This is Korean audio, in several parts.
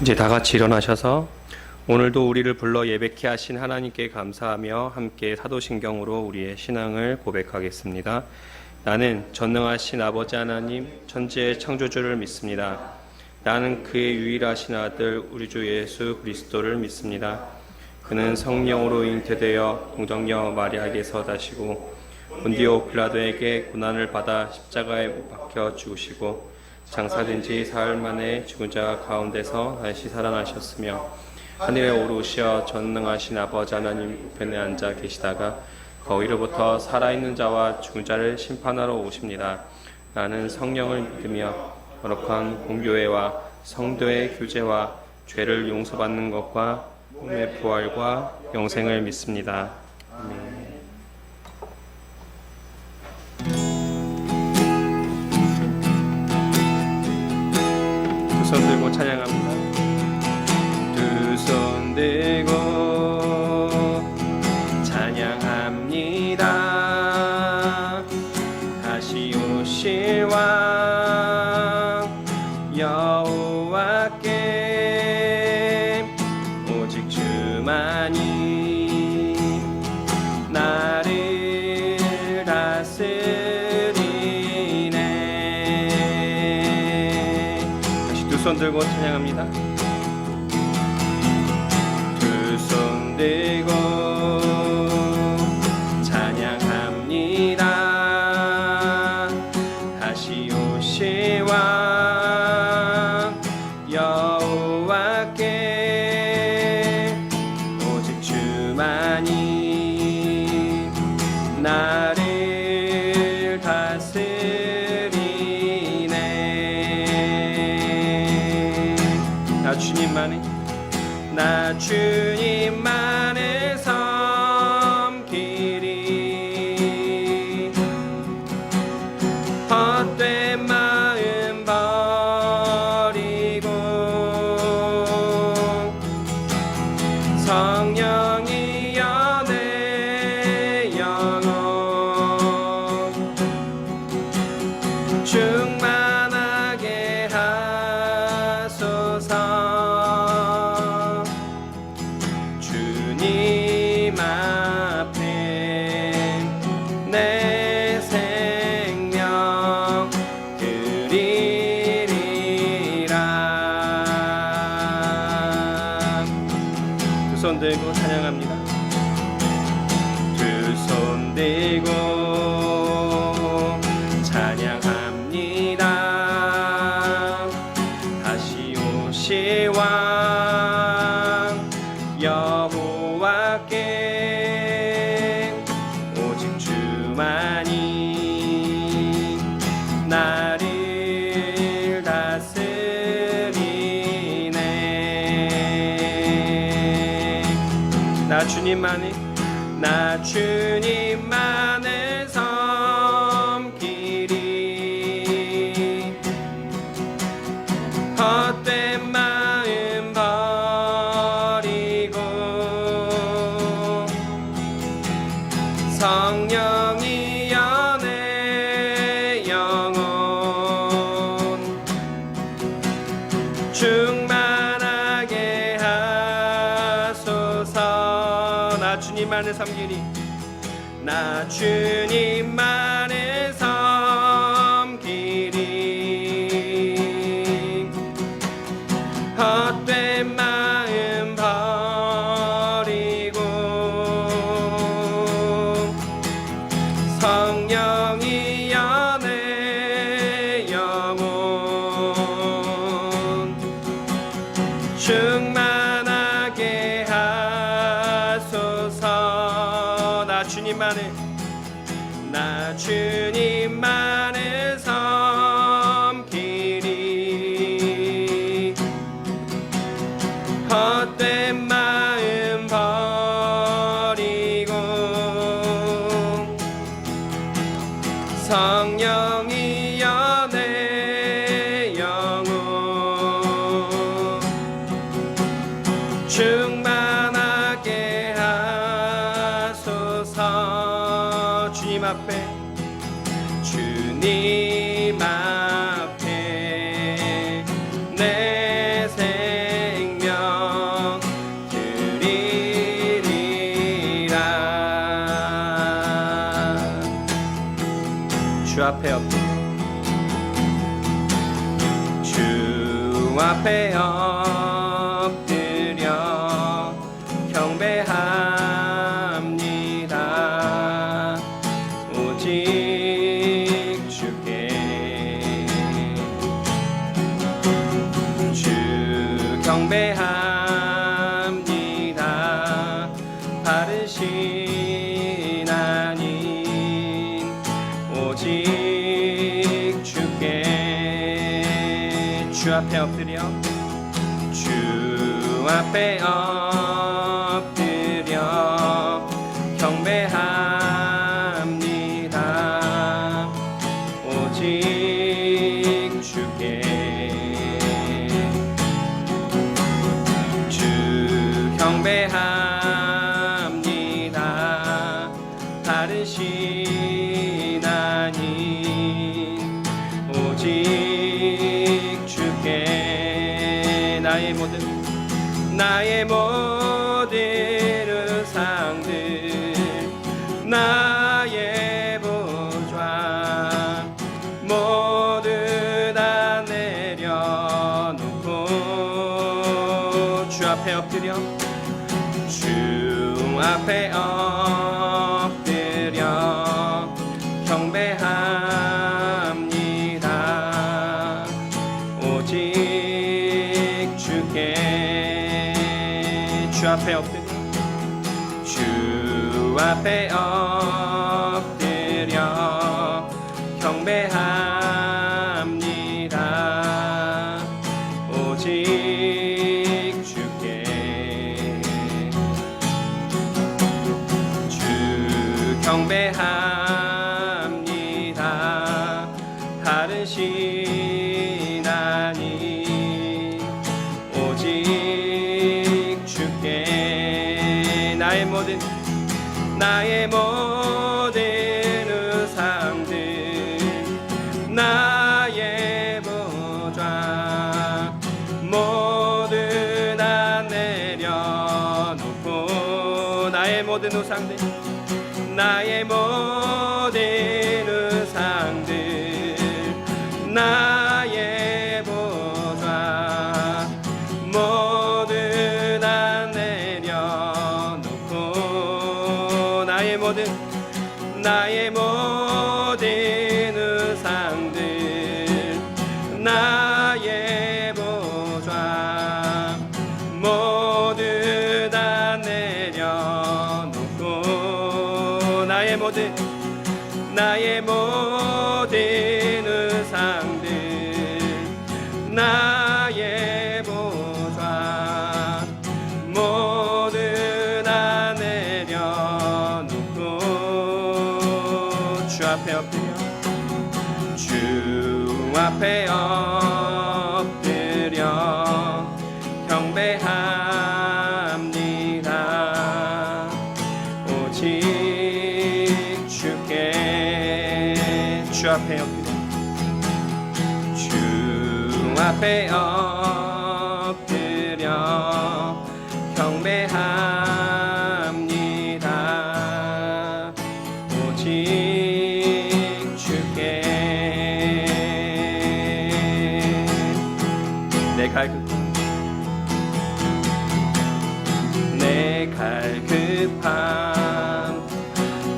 이제 다 같이 일어나셔서 오늘도 우리를 불러 예배케 하신 하나님께 감사하며 함께 사도신경으로 우리의 신앙을 고백하겠습니다. 나는 전능하신 아버지 하나님 천지의 창조주를 믿습니다. 나는 그의 유일하신 아들 우리 주 예수 그리스도를 믿습니다. 그는 성령으로 잉태되어 동정녀 마리아에게서 나시고 본디오 빌라도에게 고난을 받아 십자가에 못 박혀 죽으시고 장사된 지 사흘 만에 죽은 자 가운데서 다시 살아나셨으며 하늘에 오르시어 전능하신 아버지 하나님 우편에 앉아 계시다가 거기로부터 살아있는 자와 죽은 자를 심판하러 오십니다. 나는 성령을 믿으며 거룩한 공교회와 성도의 교제와 죄를 용서받는 것과 몸의 부활과 영생을 믿습니다. 아멘. 두 손 들고 찬양합니다. 두 손 들고 찬양합니다. 다시 오실 왕 여호와께 오직 주만이 나를 다스리네. 다시 두 손 들고 찬양합니다. 두 손 들고 찬양합니다. 다시 오실 왕 여호와께 오직 주만이 나를 다스리네. 나 주님만이 나 주님만을 섬기리. 헛된 마음 버리고 성령이여 내 영혼 충만하게 하소서. 주님 앞에 내 생명 드리리라. 두 손 들고 찬양합니다. 두 손 들고 찬양합니다. 다시 오실 왕 여호와께 오직 주만이 나를 다스리네. 나 주님만을 섬기리. 헛된 마음 버리고 성령이여 내 영혼 충만하게 하소서. 나 주님만을 섬기리. 나 주님만을 섬기리. 헛된 마음 버리고 성령이여 내 영혼 충만하게 하소서. 나 주님만을 섬기리. 헛된 마음 버리고 성령이여 내 영혼 충만하게 하소서. 주님 앞에 주 앞에 엎드려 주 앞에 엎드려 경배합니다. 오직 주께 주 경배합니다. 바르신 하나님 오직 주께 주 앞에 엎드려 주 앞에 엎드려 경배합니다. 오직 주께 주 경배합니다. 바르신 하나님 오직 주께 나의 모든 의상들 나의 보좌 모두 다 내려놓고 주 앞에 엎드려 주 앞에 엎드려 경배합니다. 오직 주께 주 앞에 엎드려 주 앞에 엎드려 경배합니다. 오직 주께 주 경배합니다. 바르신 하나님 오직 주께 나의 모든 의상들 나의 보좌 모두 다 내려놓고 나의 모든 우상들 나의 모든 의상들 나의 보좌 모두 다 내려놓고 나의 모든 의상들 나의 보좌 모두 다 내려놓고 나의 모든 의상들 나의 보좌 모두 다 내려놓고 주 앞에 엎드려 주 앞에 엎드려 경배합니다. 오직 주께 주 앞에 엎드려 주 앞에 엎드려 경배합니다. 오직 주께 내 갈급함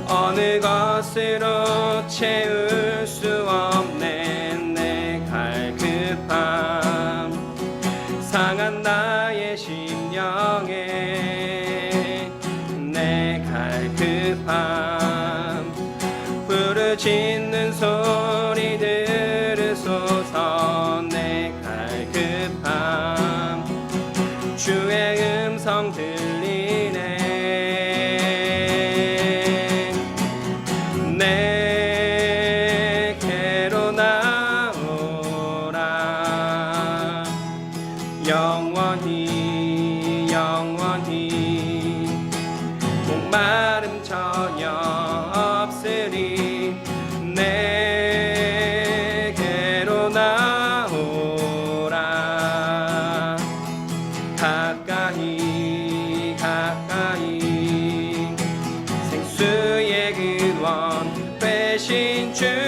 어느 것으로 채울 수 없는 내 갈급함 상한 나의 심령에 내 갈급함 부르짖는 소리 들으소서 내 갈급함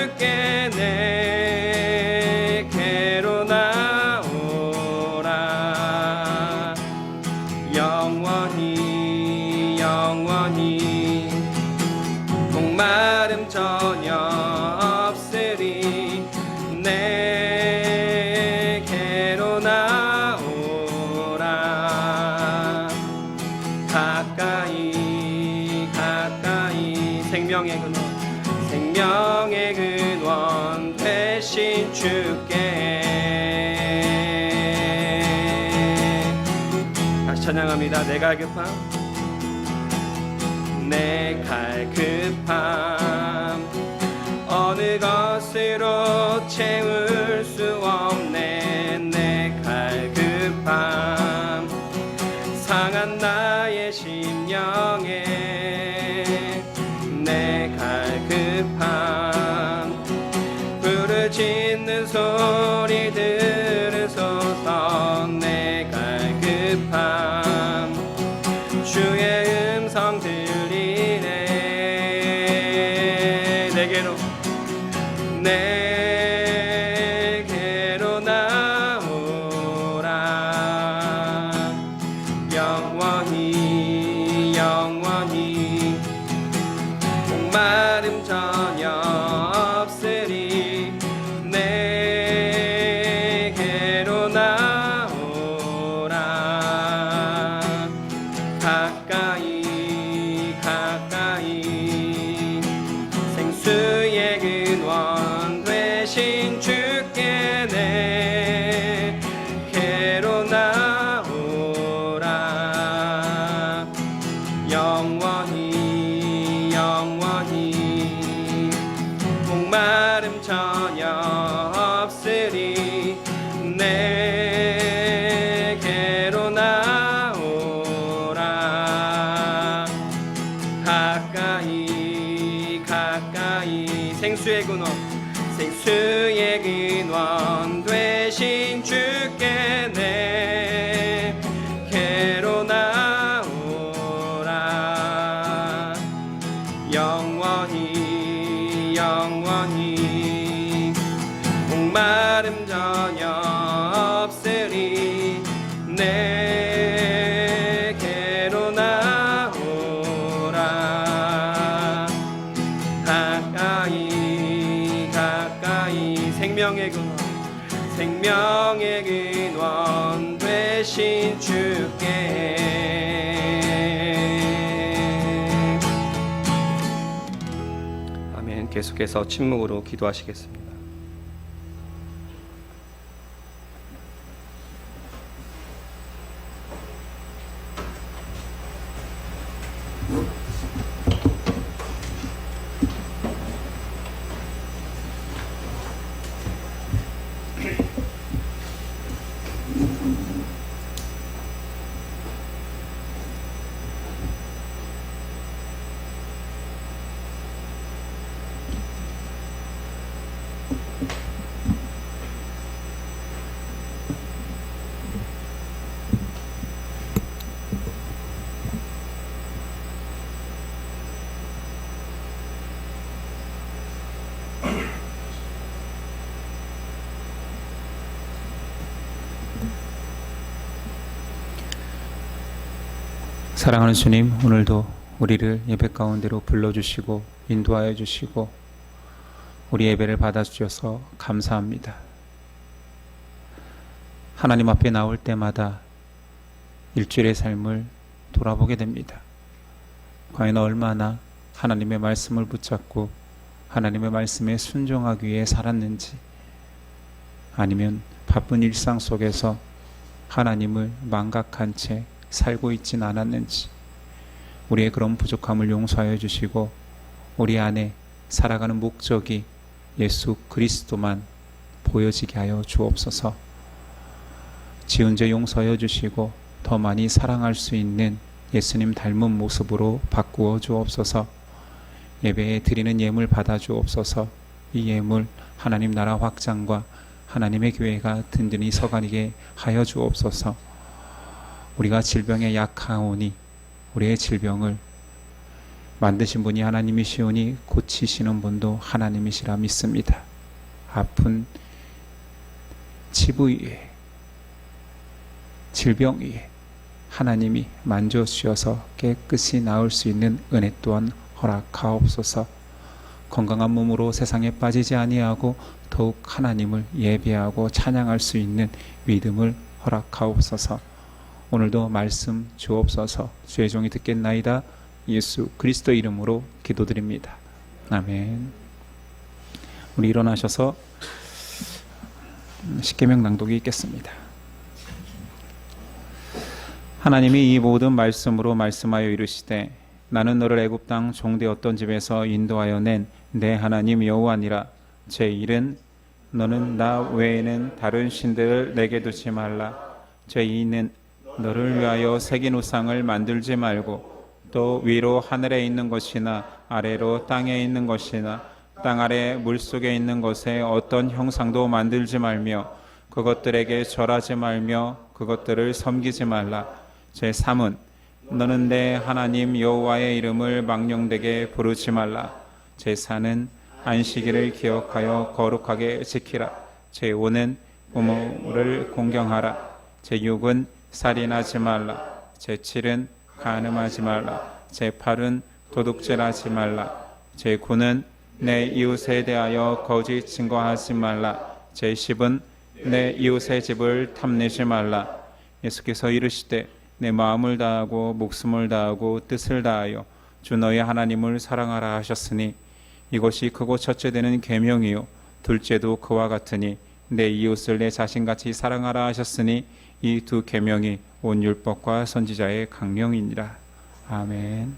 주께 내게로 나오라. 영원히 영원히 목마름 전혀 없으리. 내게로 나오라. 가까이 가까이 생명의 근원 생명의 근원 되신 주께. 다시 찬양합니다. 내 갈급함 내 갈급함 어느 것으로 채울 수 없네. 내 갈급함 상한 나의 심령에 내 갈급함 부르짖는 소리 들으소서. 내 갈급함 주의 음성 들리네. 내게로 나오라. 영원히 영원히 목마름 전혀 없으리. 내게로 나오라. 가까이 가까이 생수의 근원 되신 주께 내게로 나오라. 영원히 영원히 목마름 전혀 없으리. 내게로 나오라. 가까이 가까이 생수의 근원 생수의 근원 되신 주께 내게로 나오라. 영원히 영원히 목마름 전혀 없으리. 내게로 나오라. 가까이 가까이 생명의 근원 생명의 근원 되신 주께. 아멘. 계속해서 침묵으로 기도하시겠습니다. 사랑하는 주님, 오늘도 우리를 예배 가운데로 불러주시고 인도하여 주시고 우리 예배를 받아주셔서 감사합니다. 하나님 앞에 나올 때마다 일주일의 삶을 돌아보게 됩니다. 과연 얼마나 하나님의 말씀을 붙잡고 하나님의 말씀에 순종하기 위해 살았는지, 아니면 바쁜 일상 속에서 하나님을 망각한 채 살고 있진 않았는지, 우리의 그런 부족함을 용서하여 주시고 우리 안에 살아가는 목적이 예수 그리스도만 보여지게 하여 주옵소서. 지은 죄 용서하여 주시고 더 많이 사랑할 수 있는 예수님 닮은 모습으로 바꾸어 주옵소서. 예배에 드리는 예물 받아 주옵소서. 이 예물 하나님 나라 확장과 하나님의 교회가 든든히 서가게 하여 주옵소서. 우리가 질병에 약하오니 우리의 질병을 만드신 분이 하나님이시오니 고치시는 분도 하나님이시라 믿습니다. 아픈 치부 위에, 질병 위에 하나님이 만져주셔서 깨끗이 나을 수 있는 은혜 또한 허락하옵소서. 건강한 몸으로 세상에 빠지지 아니하고 더욱 하나님을 예배하고 찬양할 수 있는 믿음을 허락하옵소서. 오늘도 말씀 주옵소서. 주의 종이 듣겠나이다. 예수 그리스도 이름으로 기도드립니다. 아멘. 우리 일어나셔서 십계명 낭독이 있겠습니다. 하나님이 이 모든 말씀으로 말씀하여 이르시되 나는 너를 애굽 땅 종되었던 집에서 인도하여 낸 내 하나님 여호와니라. 제1은 너는 나 외에는 다른 신들을 내게 두지 말라. 제2는 너를 위하여 새긴 우상을 만들지 말고 또 위로 하늘에 있는 것이나 아래로 땅에 있는 것이나 땅 아래 물속에 있는 것에 어떤 형상도 만들지 말며 그것들에게 절하지 말며 그것들을 섬기지 말라. 제3은 너는 내 하나님 여호와의 이름을 망령되게 부르지 말라. 제4는 안식일을 기억하여 거룩하게 지키라. 제5는 부모를 공경하라. 제6은 살인하지 말라. 제7은 간음하지 말라. 제8은 도둑질하지 말라. 제9는 내 이웃에 대하여 거짓 증거하지 말라. 제10은 내 이웃의 집을 탐내지 말라. 예수께서 이르시되 내 마음을 다하고 목숨을 다하고 뜻을 다하여 주 너의 하나님을 사랑하라 하셨으니 이것이 크고 첫째 되는 계명이요 둘째도 그와 같으니 내 이웃을 내 자신같이 사랑하라 하셨으니 이 두 계명이 온 율법과 선지자의 강령이니라. 아멘.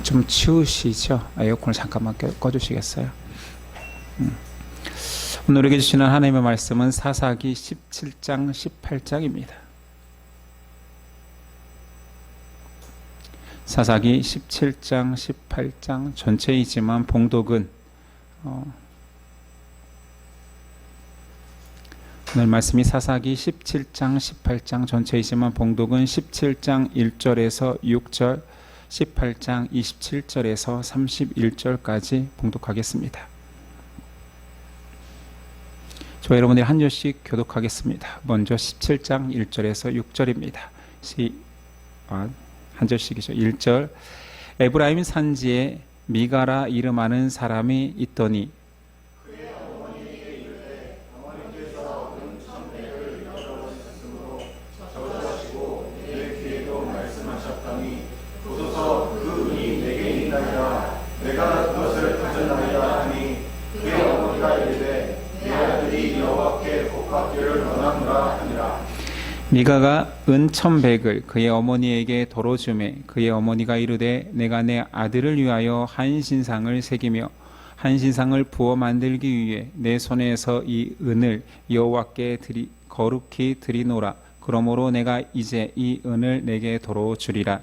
좀 치우시죠. 에어컨을 잠깐만 꺼주시겠어요? 오늘 우리에게 주시는 하나님의 말씀은 사사기 17장 18장입니다. 사사기 17장 18장 전체이지만 봉독은 오늘 말씀이 사사기 17장 18장 전체이지만 봉독은 17장 1절에서 6절 18장 27절에서 31절까지 봉독하겠습니다. 저 여러분들이 한 절씩 교독하겠습니다. 먼저 17장 1절에서 6절입니다. 한 절씩이죠. 1절 에브라임 산지에 미가라 이름하는 사람이 있더니 미가가 은 1,100을 그의 어머니에게 도로 주매 그의 어머니가 이르되 내가 내 아들을 위하여 한 신상을 새기며 한 신상을 부어 만들기 위해 내 손에서 이 은을 여호와께 거룩히 드리노라. 그러므로 내가 이제 이 은을 내게 도로 주리라.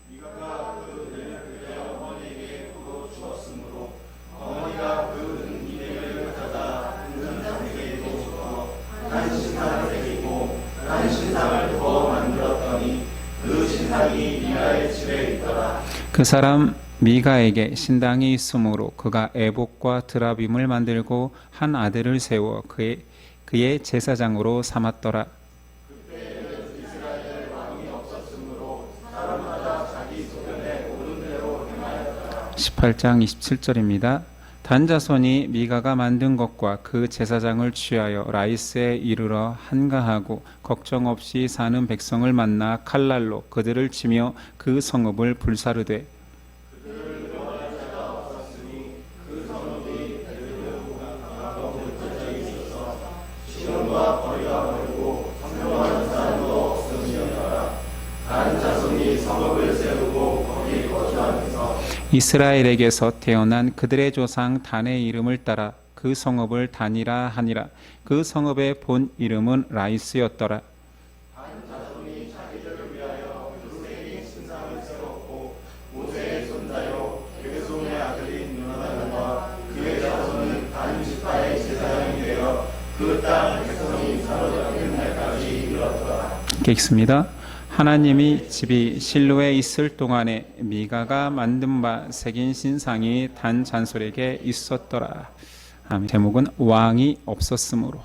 미가가 그 은을 그의 어머니에게 도로 주었으므로 어머니가 그 은 200을 가져다 은 상에게 주어 한 신상을 새기고 한 신상을 부어 만들었더니 그 신상이 미가의 집에 있더라. 그 사람 미가에게 신당이 있으므로 그가 에봇과 드라빔을 만들고 한 아들을 세워 그의 제사장으로 삼았더라. 그때는 이스라엘 왕이 없었으므로 사람마다 자기 소견에 오른 대로 행하였더라. 18장 27절입니다. 단자손이 미가가 만든 것과 그 제사장을 취하여 라이스에 이르러 한가하고 걱정 없이 사는 백성을 만나 칼날로 그들을 치며 그 성읍을 불사르되 이스라엘에게서 태어난 그들의 조상 단의 이름을 따라 그 성읍을 단이라 하니라. 그 성읍의 본 이름은 라이스였더라. 단 자손이 자기들을 위하여 그룹의 신상을 세웠고 모세의 손자요 게르솜의 아들인 요나단과 그의 자손은 단 지파의 제사장이 되어 그 땅 함께 읽습니다. 하나님이 집이 실로에 있을 동안에 미가가 만든 바 새긴 신상이 단 잔솔에게 있었더라. 아멘. 제목은 왕이 없었으므로.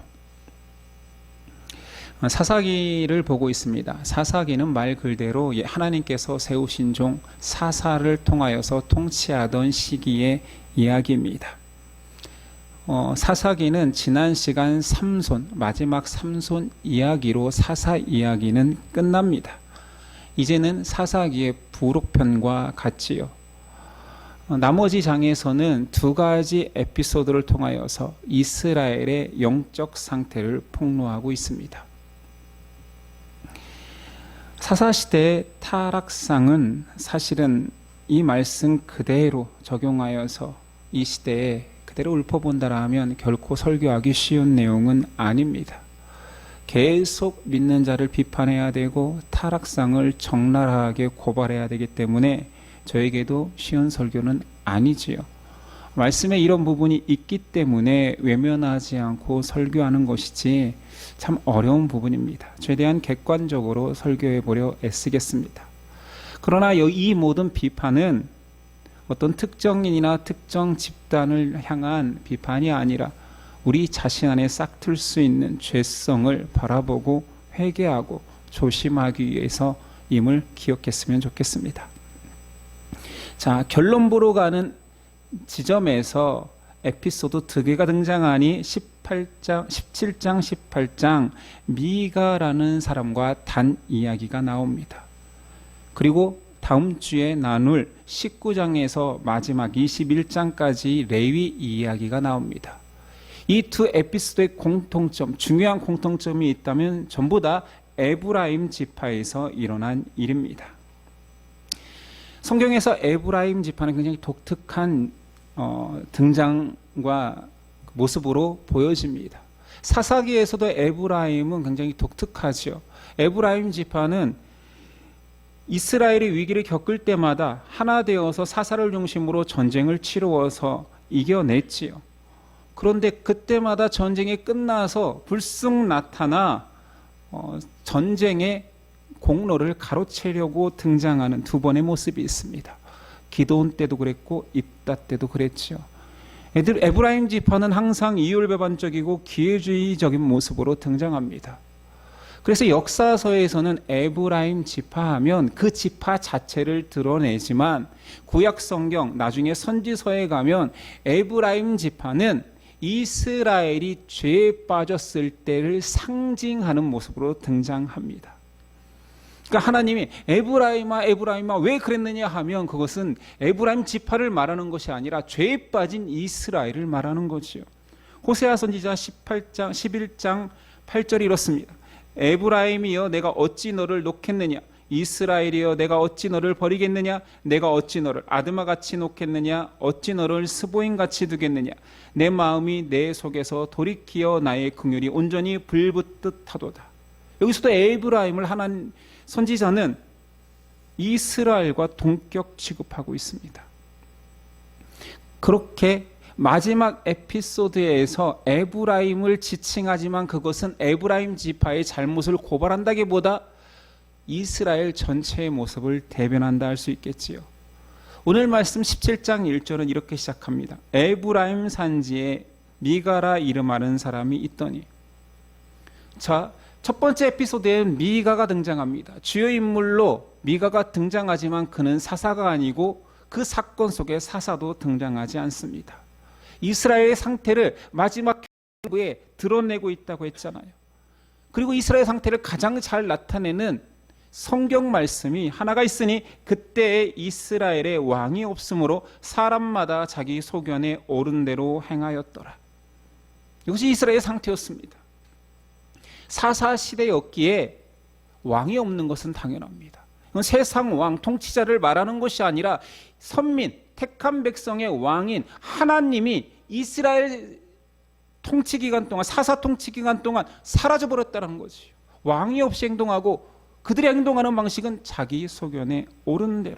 사사기를 보고 있습니다. 사사기는 말 그대로 하나님께서 세우신 종 사사를 통하여서 통치하던 시기의 이야기입니다. 사사기는 지난 시간 삼손, 마지막 삼손 이야기로 사사 이야기는 끝납니다. 이제는 사사기의 부록편과 같지요. 나머지 장에서는 두 가지 에피소드를 통하여서 이스라엘의 영적 상태를 폭로하고 있습니다. 사사시대의 타락상은 사실은 이 말씀 그대로 적용하여서 이 시대에 그대로 읊어본다라 하면 결코 설교하기 쉬운 내용은 아닙니다. 계속 믿는 자를 비판해야 되고 타락상을 적나라하게 고발해야 되기 때문에 저에게도 쉬운 설교는 아니지요. 말씀에 이런 부분이 있기 때문에 외면하지 않고 설교하는 것이지 참 어려운 부분입니다. 최대한 객관적으로 설교해 보려 애쓰겠습니다. 그러나 이 모든 비판은 어떤 특정인이나 특정 집단을 향한 비판이 아니라 우리 자신 안에 싹틀 수 있는 죄성을 바라보고 회개하고 조심하기 위해서 임을 기억했으면 좋겠습니다. 자, 결론 보러 가는 지점에서 에피소드 두 개가 등장하니 17장, 18장 미가라는 사람과 단 이야기가 나옵니다. 그리고 다음 주에 나눌 19장에서 마지막 21장까지 레위 이야기가 나옵니다. 이 두 에피소드의 공통점, 중요한 공통점이 있다면 전부 다 에브라임 지파에서 일어난 일입니다. 성경에서 에브라임 지파는 굉장히 독특한 등장과 모습으로 보여집니다. 사사기에서도 에브라임은 굉장히 독특하죠. 에브라임 지파는 이스라엘이 위기를 겪을 때마다 하나 되어서 사사를 중심으로 전쟁을 치루어서 이겨냈지요. 그런데 그때마다 전쟁이 끝나서 불쑥 나타나 전쟁의 공로를 가로채려고 등장하는 두 번의 모습이 있습니다. 기드온 때도 그랬고 입다 때도 그랬죠. 에브라임 지파는 항상 이율배반적이고 기회주의적인 모습으로 등장합니다. 그래서 역사서에서는 에브라임 지파하면 그 지파 자체를 드러내지만 구약 성경 나중에 선지서에 가면 에브라임 지파는 이스라엘이 죄에 빠졌을 때를 상징하는 모습으로 등장합니다. 그러니까 하나님이 에브라임아 왜 그랬느냐 하면 그것은 에브라임 지파를 말하는 것이 아니라 죄에 빠진 이스라엘을 말하는 거지요. 호세아 선지자 11장 8절이 이렇습니다. 에브라임이여 내가 어찌 너를 놓겠느냐, 이스라엘이여 내가 어찌 너를 버리겠느냐, 내가 어찌 너를 아드마같이 놓겠느냐, 어찌 너를 스보임같이 두겠느냐, 내 마음이 내 속에서 돌이키어 나의 긍휼이 온전히 불붙듯 하도다. 여기서도 에브라임을 하나님 선지자는 이스라엘과 동격 취급하고 있습니다. 그렇게 마지막 에피소드에서 에브라임을 지칭하지만 그것은 에브라임 지파의 잘못을 고발한다기보다 이스라엘 전체의 모습을 대변한다 할 수 있겠지요. 오늘 말씀 17장 1절은 이렇게 시작합니다. 에브라임 산지에 미가라 이름하는 사람이 있더니. 자, 첫 번째 에피소드엔 미가가 등장합니다. 주요 인물로 미가가 등장하지만 그는 사사가 아니고 그 사건 속에 사사도 등장하지 않습니다. 이스라엘의 상태를 마지막 부에 드러내고 있다고 했잖아요. 그리고 이스라엘 상태를 가장 잘 나타내는 성경 말씀이 하나가 있으니 그때에 이스라엘의 왕이 없으므로 사람마다 자기 소견에 옳은 대로 행하였더라. 이것이 이스라엘의 상태였습니다. 사사 시대였기에 왕이 없는 것은 당연합니다. 이건 세상 왕, 통치자를 말하는 것이 아니라 선민, 택한 백성의 왕인 하나님이 이스라엘 통치 기간 동안, 사사 통치 기간 동안 사라져버렸다는 거지. 왕이 없이 행동하고 그들이 행동하는 방식은 자기 소견에 옳은 대로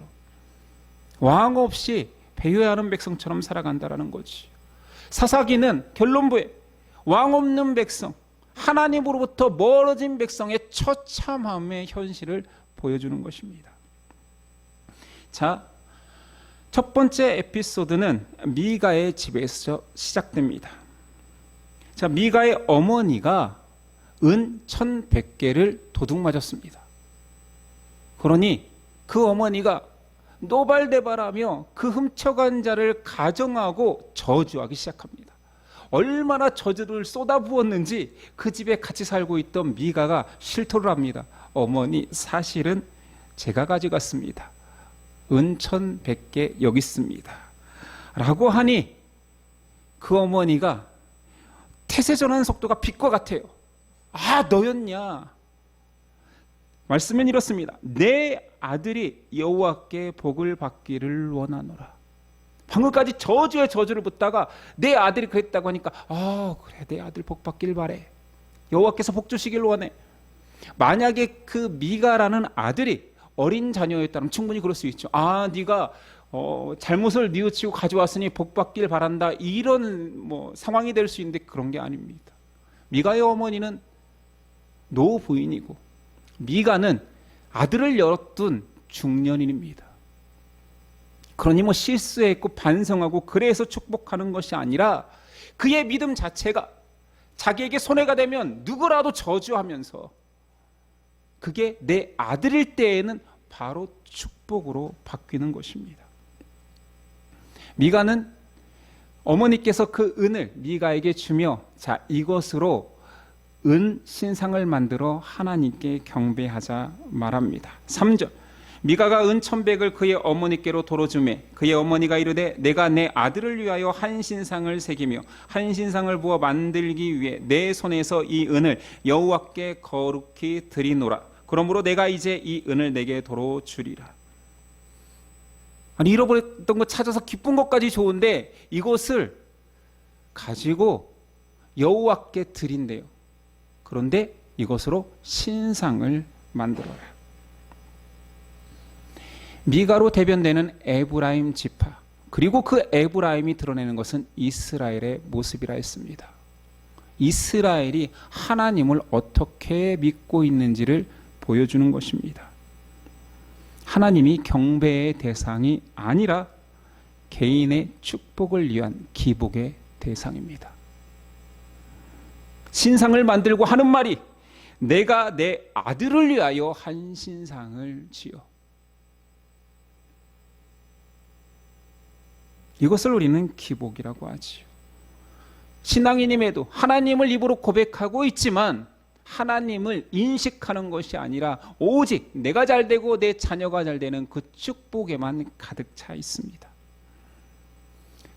왕 없이 배회하는 백성처럼 살아간다는 거지. 사사기는 결론부에 왕 없는 백성, 하나님으로부터 멀어진 백성의 처참함의 현실을 보여주는 것입니다. 자, 첫 번째 에피소드는 미가의 집에서 시작됩니다. 자, 미가의 어머니가 은 1100개를 도둑 맞았습니다. 그러니 그 어머니가 노발대발하며 그 훔쳐간 자를 가정하고 저주하기 시작합니다. 얼마나 저주를 쏟아부었는지 그 집에 같이 살고 있던 미가가 실토를 합니다. 어머니, 사실은 제가 가져갔습니다. 은 1100개 여기 있습니다. 라고 하니 그 어머니가 태세 전환 속도가 빛과 같아요. 아, 너였냐? 말씀은 이렇습니다. 내 아들이 여호와께 복을 받기를 원하노라. 방금까지 저주에 저주를 붙다가 내 아들이 그랬다고 하니까 그래, 내 아들 복 받길 바래. 여호와께서 복 주시길 원해. 만약에 그 미가라는 아들이 어린 자녀였다면 충분히 그럴 수 있죠. 네가 잘못을 뉘우치고 가져왔으니 복 받길 바란다. 이런 상황이 될 수 있는데 그런 게 아닙니다. 미가의 어머니는 노부인이고 미가는 아들을 열어둔 중년인입니다. 그러니 실수했고 반성하고 그래서 축복하는 것이 아니라 그의 믿음 자체가 자기에게 손해가 되면 누구라도 저주하면서 그게 내 아들일 때에는 바로 축복으로 바뀌는 것입니다. 미가는 어머니께서 그 은을 미가에게 주며 자, 이것으로 은 신상을 만들어 하나님께 경배하자 말합니다. 3절 미가가 은 1100을 그의 어머니께로 도로주매 그의 어머니가 이르되 내가 내 아들을 위하여 한 신상을 새기며 한 신상을 부어 만들기 위해 내 손에서 이 은을 여호와께 거룩히 드리노라. 그러므로 내가 이제 이 은을 내게 도로 주리라. 아니, 잃어버렸던 거 찾아서 기쁜 것까지 좋은데 이것을 가지고 여호와께 드린대요. 그런데 이것으로 신상을 만들어라. 미가로 대변되는 에브라임 지파, 그리고 그 에브라임이 드러내는 것은 이스라엘의 모습이라 했습니다. 이스라엘이 하나님을 어떻게 믿고 있는지를 보여주는 것입니다. 하나님이 경배의 대상이 아니라 개인의 축복을 위한 기복의 대상입니다. 신상을 만들고 하는 말이 내가 내 아들을 위하여 한 신상을 지어. 이것을 우리는 기복이라고 하지요. 신앙인임에도 하나님을 입으로 고백하고 있지만 하나님을 인식하는 것이 아니라 오직 내가 잘되고 내 자녀가 잘되는 그 축복에만 가득 차 있습니다.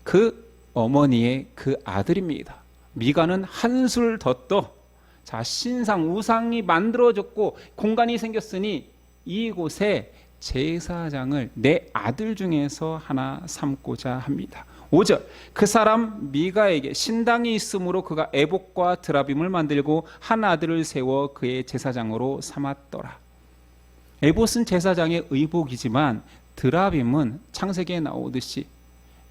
그 어머니의 그 아들입니다. 미가는 한술 더 떠. 자, 신상, 우상이 만들어졌고 공간이 생겼으니 이곳에 제사장을 내 아들 중에서 하나 삼고자 합니다. 5절 그 사람 미가에게 신당이 있으므로 그가 에봇과 드라빔을 만들고 한 아들을 세워 그의 제사장으로 삼았더라. 에봇은 제사장의 의복이지만 드라빔은 창세기에 나오듯이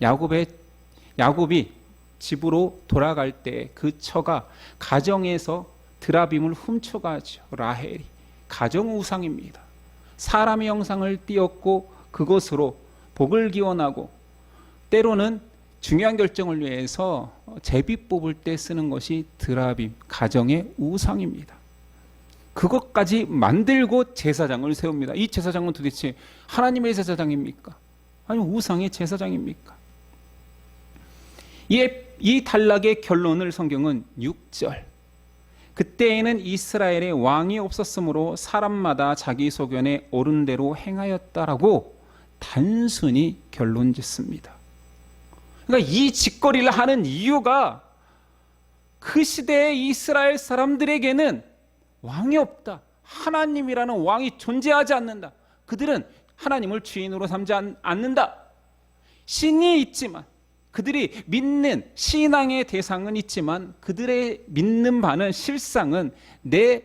야곱이 집으로 돌아갈 때 그 처가 가정에서 드라빔을 훔쳐가죠. 라헬이 가정 우상입니다. 사람의 형상을 띄었고 그것으로 복을 기원하고 때로는 중요한 결정을 위해서 제비 뽑을 때 쓰는 것이 드라빔, 가정의 우상입니다. 그것까지 만들고 제사장을 세웁니다. 이 제사장은 도대체 하나님의 제사장입니까? 아니면 우상의 제사장입니까? 이 단락의 결론을 성경은 6절 그때에는 이스라엘에 왕이 없었으므로 사람마다 자기 소견에 옳은 대로 행하였다라고 단순히 결론 짓습니다. 그러니까 이 짓거리를 하는 이유가 그 시대의 이스라엘 사람들에게는 왕이 없다. 하나님이라는 왕이 존재하지 않는다. 그들은 하나님을 주인으로 삼지 않는다. 신이 있지만 그들이 믿는 신앙의 대상은 있지만 그들의 믿는 바는 실상은 내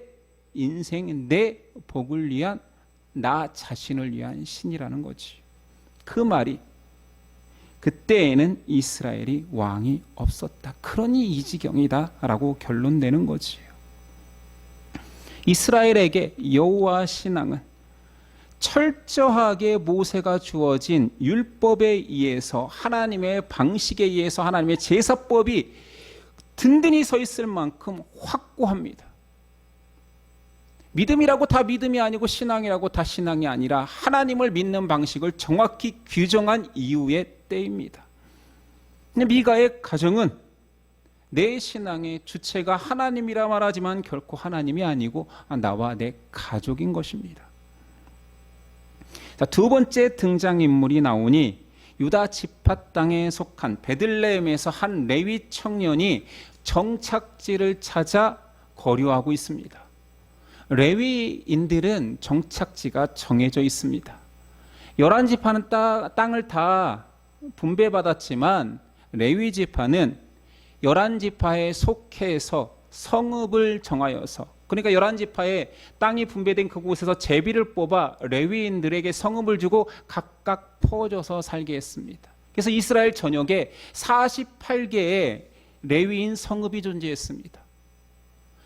인생, 내 복을 위한 나 자신을 위한 신이라는 거지. 그 말이 그때에는 이스라엘이 왕이 없었다. 그러니 이 지경이다 라고 결론내는 거지요. 이스라엘에게 여호와 신앙은 철저하게 모세가 주어진 율법에 의해서, 하나님의 방식에 의해서, 하나님의 제사법이 든든히 서 있을 만큼 확고합니다. 믿음이라고 다 믿음이 아니고 신앙이라고 다 신앙이 아니라 하나님을 믿는 방식을 정확히 규정한 이후의 때입니다. 근데 미가의 가정은 내 신앙의 주체가 하나님이라 말하지만 결코 하나님이 아니고 나와 내 가족인 것입니다. 자, 두 번째 등장인물이 나오니 유다 지파 땅에 속한 베들레헴에서 한 레위 청년이 정착지를 찾아 거류하고 있습니다. 레위인들은 정착지가 정해져 있습니다. 11지파는 땅을 다 분배받았지만 레위지파는 11지파에 속해서 성읍을 정하여서, 그러니까 11지파에 땅이 분배된 그곳에서 제비를 뽑아 레위인들에게 성읍을 주고 각각 퍼져서 살게 했습니다. 그래서 이스라엘 전역에 48개의 레위인 성읍이 존재했습니다.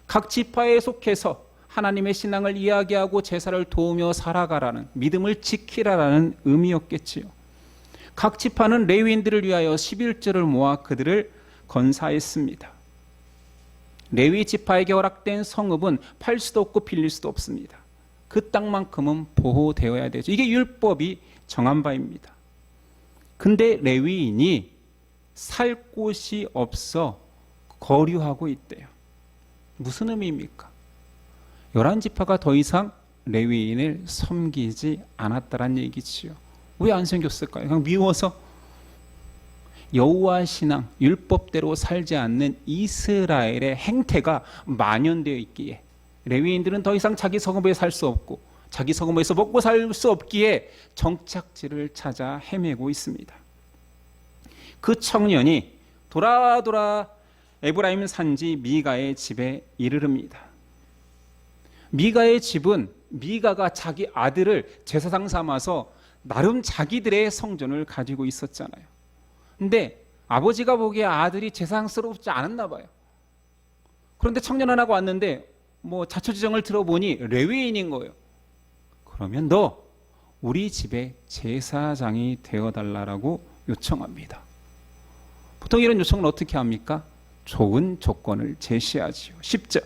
각 지파에 속해서 하나님의 신앙을 이야기하고 제사를 도우며 살아가라는, 믿음을 지키라라는 의미였겠지요. 각 지파는 레위인들을 위하여 11조를 모아 그들을 건사했습니다. 레위 지파에게 허락된 성읍은 팔 수도 없고 빌릴 수도 없습니다. 그 땅만큼은 보호되어야 되죠. 이게 율법이 정한 바입니다. 근데 레위인이 살 곳이 없어 거류하고 있대요. 무슨 의미입니까? 11지파가 더 이상 레위인을 섬기지 않았다는 얘기지요. 왜 안 섬겼을까요? 그냥 미워서? 여호와 신앙, 율법대로 살지 않는 이스라엘의 행태가 만연되어 있기에 레위인들은 더 이상 자기 성읍에 살 수 없고 자기 성읍에서 먹고 살 수 없기에 정착지를 찾아 헤매고 있습니다. 그 청년이 돌아 에브라임 산지 미가의 집에 이르릅니다. 미가의 집은 미가가 자기 아들을 제사장 삼아서 나름 자기들의 성전을 가지고 있었잖아요. 근데 아버지가 보기에 아들이 제사장스럽지 않았나 봐요. 그런데 청년 하나가 왔는데 자초지정을 들어보니 레위인인 거예요. 그러면 너 우리 집에 제사장이 되어달라고 요청합니다. 보통 이런 요청은 어떻게 합니까? 좋은 조건을 제시하지요. 10절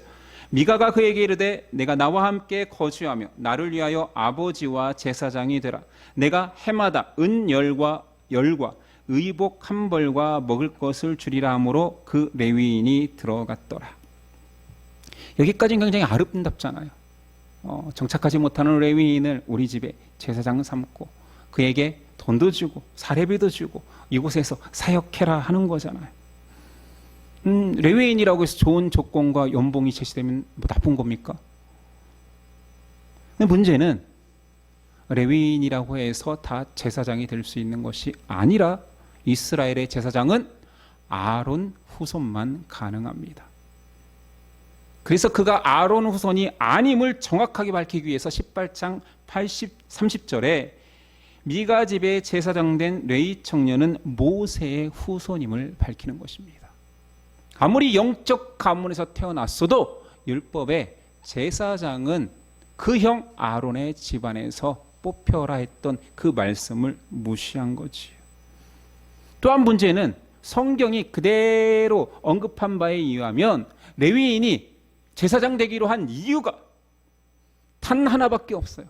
미가가 그에게 이르되 내가 나와 함께 거주하며 나를 위하여 아버지와 제사장이 되라. 내가 해마다 은열과 의복 한 벌과 먹을 것을 주리라 하므로 그 레위인이 들어갔더라. 여기까지는 굉장히 아름답잖아요. 정착하지 못하는 레위인을 우리 집에 제사장 삼고 그에게 돈도 주고 사례비도 주고 이곳에서 사역해라 하는 거잖아요. 레위인이라고 해서 좋은 조건과 연봉이 제시되면 나쁜 겁니까? 근데 문제는 레위인이라고 해서 다 제사장이 될 수 있는 것이 아니라 이스라엘의 제사장은 아론 후손만 가능합니다. 그래서 그가 아론 후손이 아님을 정확하게 밝히기 위해서 18장 30절에 미가 집에 제사장 된 레위 청년은 모세의 후손임을 밝히는 것입니다. 아무리 영적 가문에서 태어났어도 율법에 제사장은 그 형 아론의 집안에서 뽑혀라 했던 그 말씀을 무시한 거지요. 또한 문제는 성경이 그대로 언급한 바에 의하면 레위인이 제사장 되기로 한 이유가 단 하나밖에 없어요.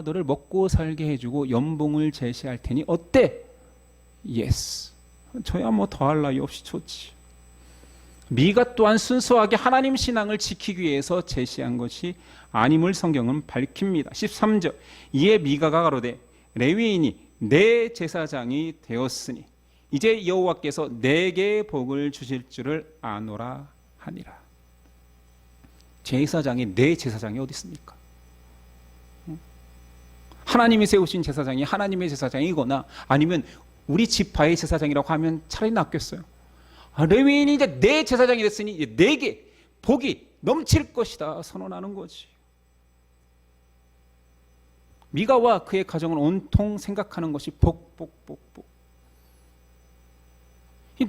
너를 먹고 살게 해주고 연봉을 제시할 테니 어때? 예스. 저야 더할 나위 없이 좋지. 미가 또한 순수하게 하나님 신앙을 지키기 위해서 제시한 것이 아님을 성경은 밝힙니다. 13절 이에 미가가 가로되 레위인이 내 제사장이 되었으니 이제 여호와께서 내게 복을 주실 줄을 아노라 하니라. 제사장이 내 제사장이 어디 있습니까? 하나님이 세우신 제사장이 하나님의 제사장이거나 아니면 우리 지파의 제사장이라고 하면 차라리 낫겠어요. 레위인이 이제 내 제사장이 됐으니 이제 내게 복이 넘칠 것이다 선언하는 거지. 미가와 그의 가정은 온통 생각하는 것이 복.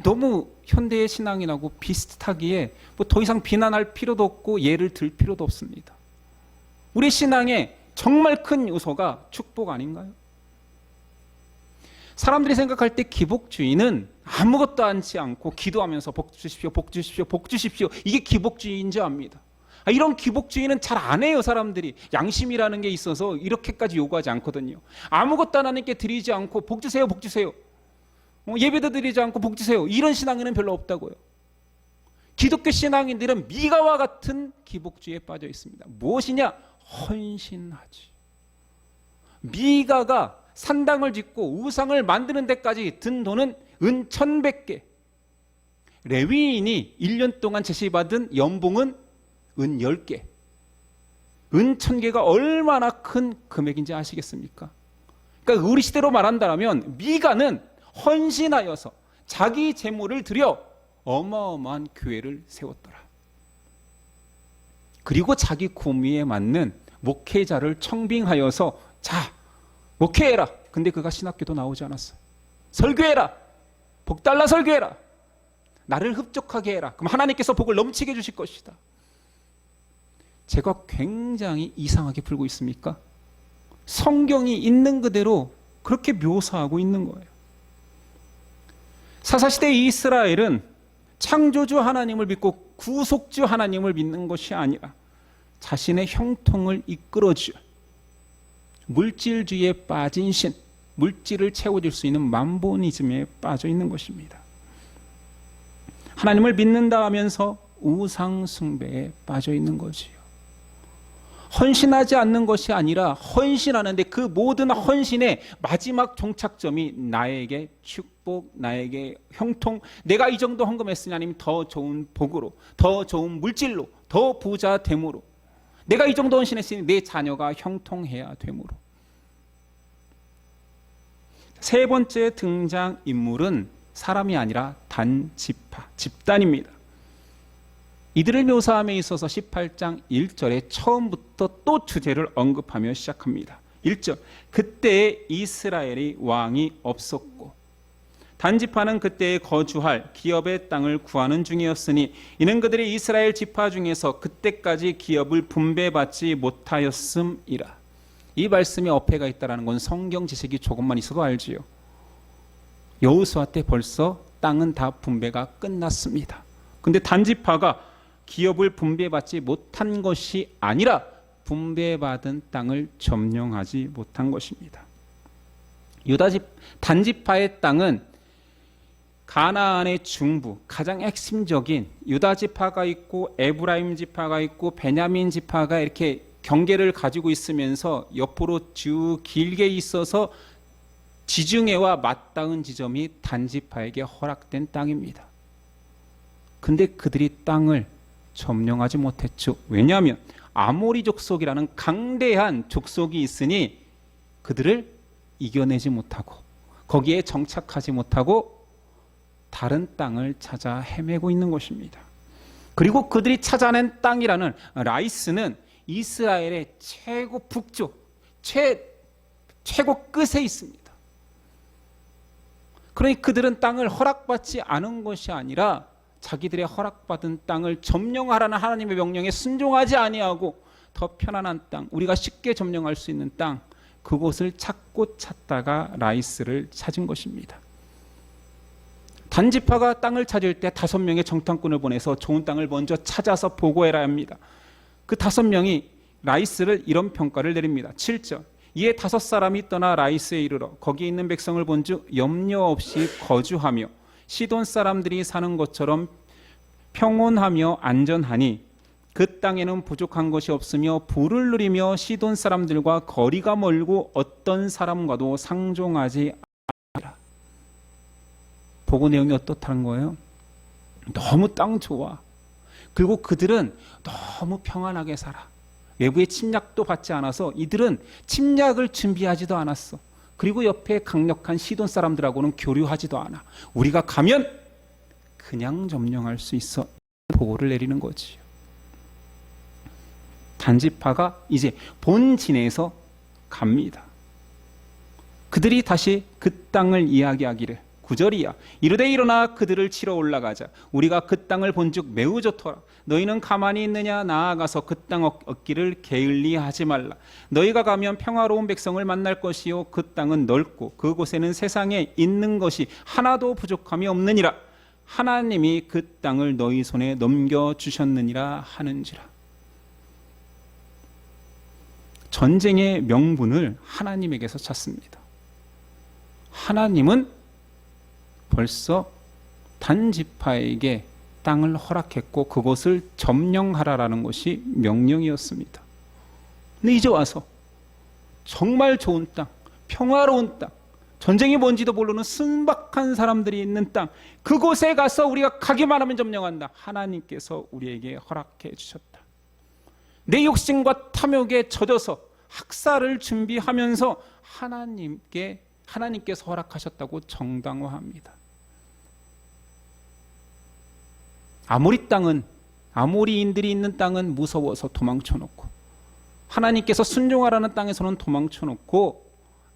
너무 현대의 신앙인하고 비슷하기에 뭐 더 이상 비난할 필요도 없고 예를 들 필요도 없습니다. 우리 신앙의 정말 큰 요소가 축복 아닌가요? 사람들이 생각할 때 기복주의는 아무것도 하지 않고 기도하면서 복 주십시오, 복 주십시오, 복 주십시오. 이게 기복주의인 줄 압니다. 이런 기복주의는 잘 안 해요. 사람들이 양심이라는 게 있어서 이렇게까지 요구하지 않거든요. 아무것도 하나님께 드리지 않고 복 주세요, 복 주세요. 예배도 드리지 않고 복 주세요. 이런 신앙에는 별로 없다고요. 기독교 신앙인들은 미가와 같은 기복주의에 빠져 있습니다. 무엇이냐? 헌신하지. 미가가 산당을 짓고 우상을 만드는 데까지 든 돈은 은 1,100개. 레위인이 1년 동안 제시받은 연봉은 은 10개. 은 1,000개가 얼마나 큰 금액인지 아시겠습니까? 그러니까 우리 시대로 말한다면 미가는 헌신하여서 자기 재물을 들여 어마어마한 교회를 세웠더라. 그리고 자기 구미에 맞는 목회자를 청빙하여서 자, 목회해라. 근데 그가 신학교도 나오지 않았어요. 설교해라. 복 달라 설교해라. 나를 흡족하게 해라. 그럼 하나님께서 복을 넘치게 해주실 것이다. 제가 굉장히 이상하게 풀고 있습니까? 성경이 있는 그대로 그렇게 묘사하고 있는 거예요. 사사시대의 이스라엘은 창조주 하나님을 믿고 구속주 하나님을 믿는 것이 아니라 자신의 형통을 이끌어줄 물질주의에 빠진 신, 물질을 채워줄 수 있는 만보니즘에 빠져 있는 것입니다. 하나님을 믿는다 하면서 우상 숭배에 빠져 있는 거지요. 헌신하지 않는 것이 아니라 헌신하는데 그 모든 헌신의 마지막 종착점이 나에게 축복, 나에게 형통, 내가 이 정도 헌금했으니 하나님 더 좋은 복으로, 더 좋은 물질로, 더 부자 됨으로, 내가 이 정도 헌신했으니 내 자녀가 형통해야 됨으로. 세 번째 등장인물은 사람이 아니라 단지파, 집단입니다. 이들을 묘사함에 있어서 18장 1절에 처음부터 또 주제를 언급하며 시작합니다. 1절, 그때에 이스라엘의 왕이 없었고 단지파는 그때에 거주할 기업의 땅을 구하는 중이었으니 이는 그들이 이스라엘 지파 중에서 그때까지 기업을 분배받지 못하였음이라. 이 말씀에 어폐가 있다는 건 성경 지식이 조금만 있어도 알지요. 여호수아 때 벌써 땅은 다 분배가 끝났습니다. 근데 단지파가 기업을 분배받지 못한 것이 아니라 분배받은 땅을 점령하지 못한 것입니다. 단지파의 땅은 가나안의 중부, 가장 핵심적인 유다 지파가 있고 에브라임 지파가 있고 베냐민 지파가 이렇게 경계를 가지고 있으면서 옆으로 쭉 길게 있어서 지중해와 맞닿은 지점이 단지파에게 허락된 땅입니다. 근데 그들이 땅을 점령하지 못했죠. 왜냐하면 아모리 족속이라는 강대한 족속이 있으니 그들을 이겨내지 못하고 거기에 정착하지 못하고 다른 땅을 찾아 헤매고 있는 것입니다. 그리고 그들이 찾아낸 땅이라는 라이스는 이스라엘의 최고 북쪽, 최고 끝에 있습니다. 그러니 그들은 땅을 허락받지 않은 것이 아니라 자기들의 허락받은 땅을 점령하라는 하나님의 명령에 순종하지 아니하고 더 편안한 땅, 우리가 쉽게 점령할 수 있는 땅, 그곳을 찾고 찾다가 라이스를 찾은 것입니다. 단지파가 땅을 찾을 때 5명의 정탐꾼을 보내서 좋은 땅을 먼저 찾아서 보고해라 합니다. 그 5명이 라이스를 이런 평가를 내립니다. 7절, 이에 5사람이 떠나 라이스에 이르러 거기 있는 백성을 본즉 염려 없이 거주하며 시돈 사람들이 사는 것처럼 평온하며 안전하니 그 땅에는 부족한 것이 없으며 부를 누리며 시돈 사람들과 거리가 멀고 어떤 사람과도 상종하지 않으라. 보고 내용이 어떻다는 거예요? 너무 땅 좋아. 그리고 그들은 너무 평안하게 살아. 외부의 침략도 받지 않아서 이들은 침략을 준비하지도 않았어. 그리고 옆에 강력한 시돈 사람들하고는 교류하지도 않아. 우리가 가면 그냥 점령할 수 있어. 보고를 내리는 거지. 단지파가 이제 본진에서 갑니다. 그들이 다시 그 땅을 이야기하기를 9절이야. 이르되 일어나 그들을 치러 올라가자. 우리가 그 땅을 본즉 매우 좋더라. 너희는 가만히 있느냐? 나아가서 그 땅 얻기를 게을리하지 말라. 너희가 가면 평화로운 백성을 만날 것이요 그 땅은 넓고 그곳에는 세상에 있는 것이 하나도 부족함이 없느니라. 하나님이 그 땅을 너희 손에 넘겨주셨느니라 하는지라. 전쟁의 명분을 하나님에게서 찾습니다. 하나님은 벌써 단지파에게 땅을 허락했고 그곳을 점령하라라는 것이 명령이었습니다. 근데 이제 와서 정말 좋은 땅, 평화로운 땅, 전쟁이 뭔지도 모르는 순박한 사람들이 있는 땅, 그곳에 가서 우리가 가기만 하면 점령한다. 하나님께서 우리에게 허락해 주셨다. 내 욕심과 탐욕에 젖어서 학살을 준비하면서 하나님께서 허락하셨다고 정당화합니다. 아모리인들이 있는 땅은 무서워서 도망쳐놓고, 하나님께서 순종하라는 땅에서는 도망쳐놓고,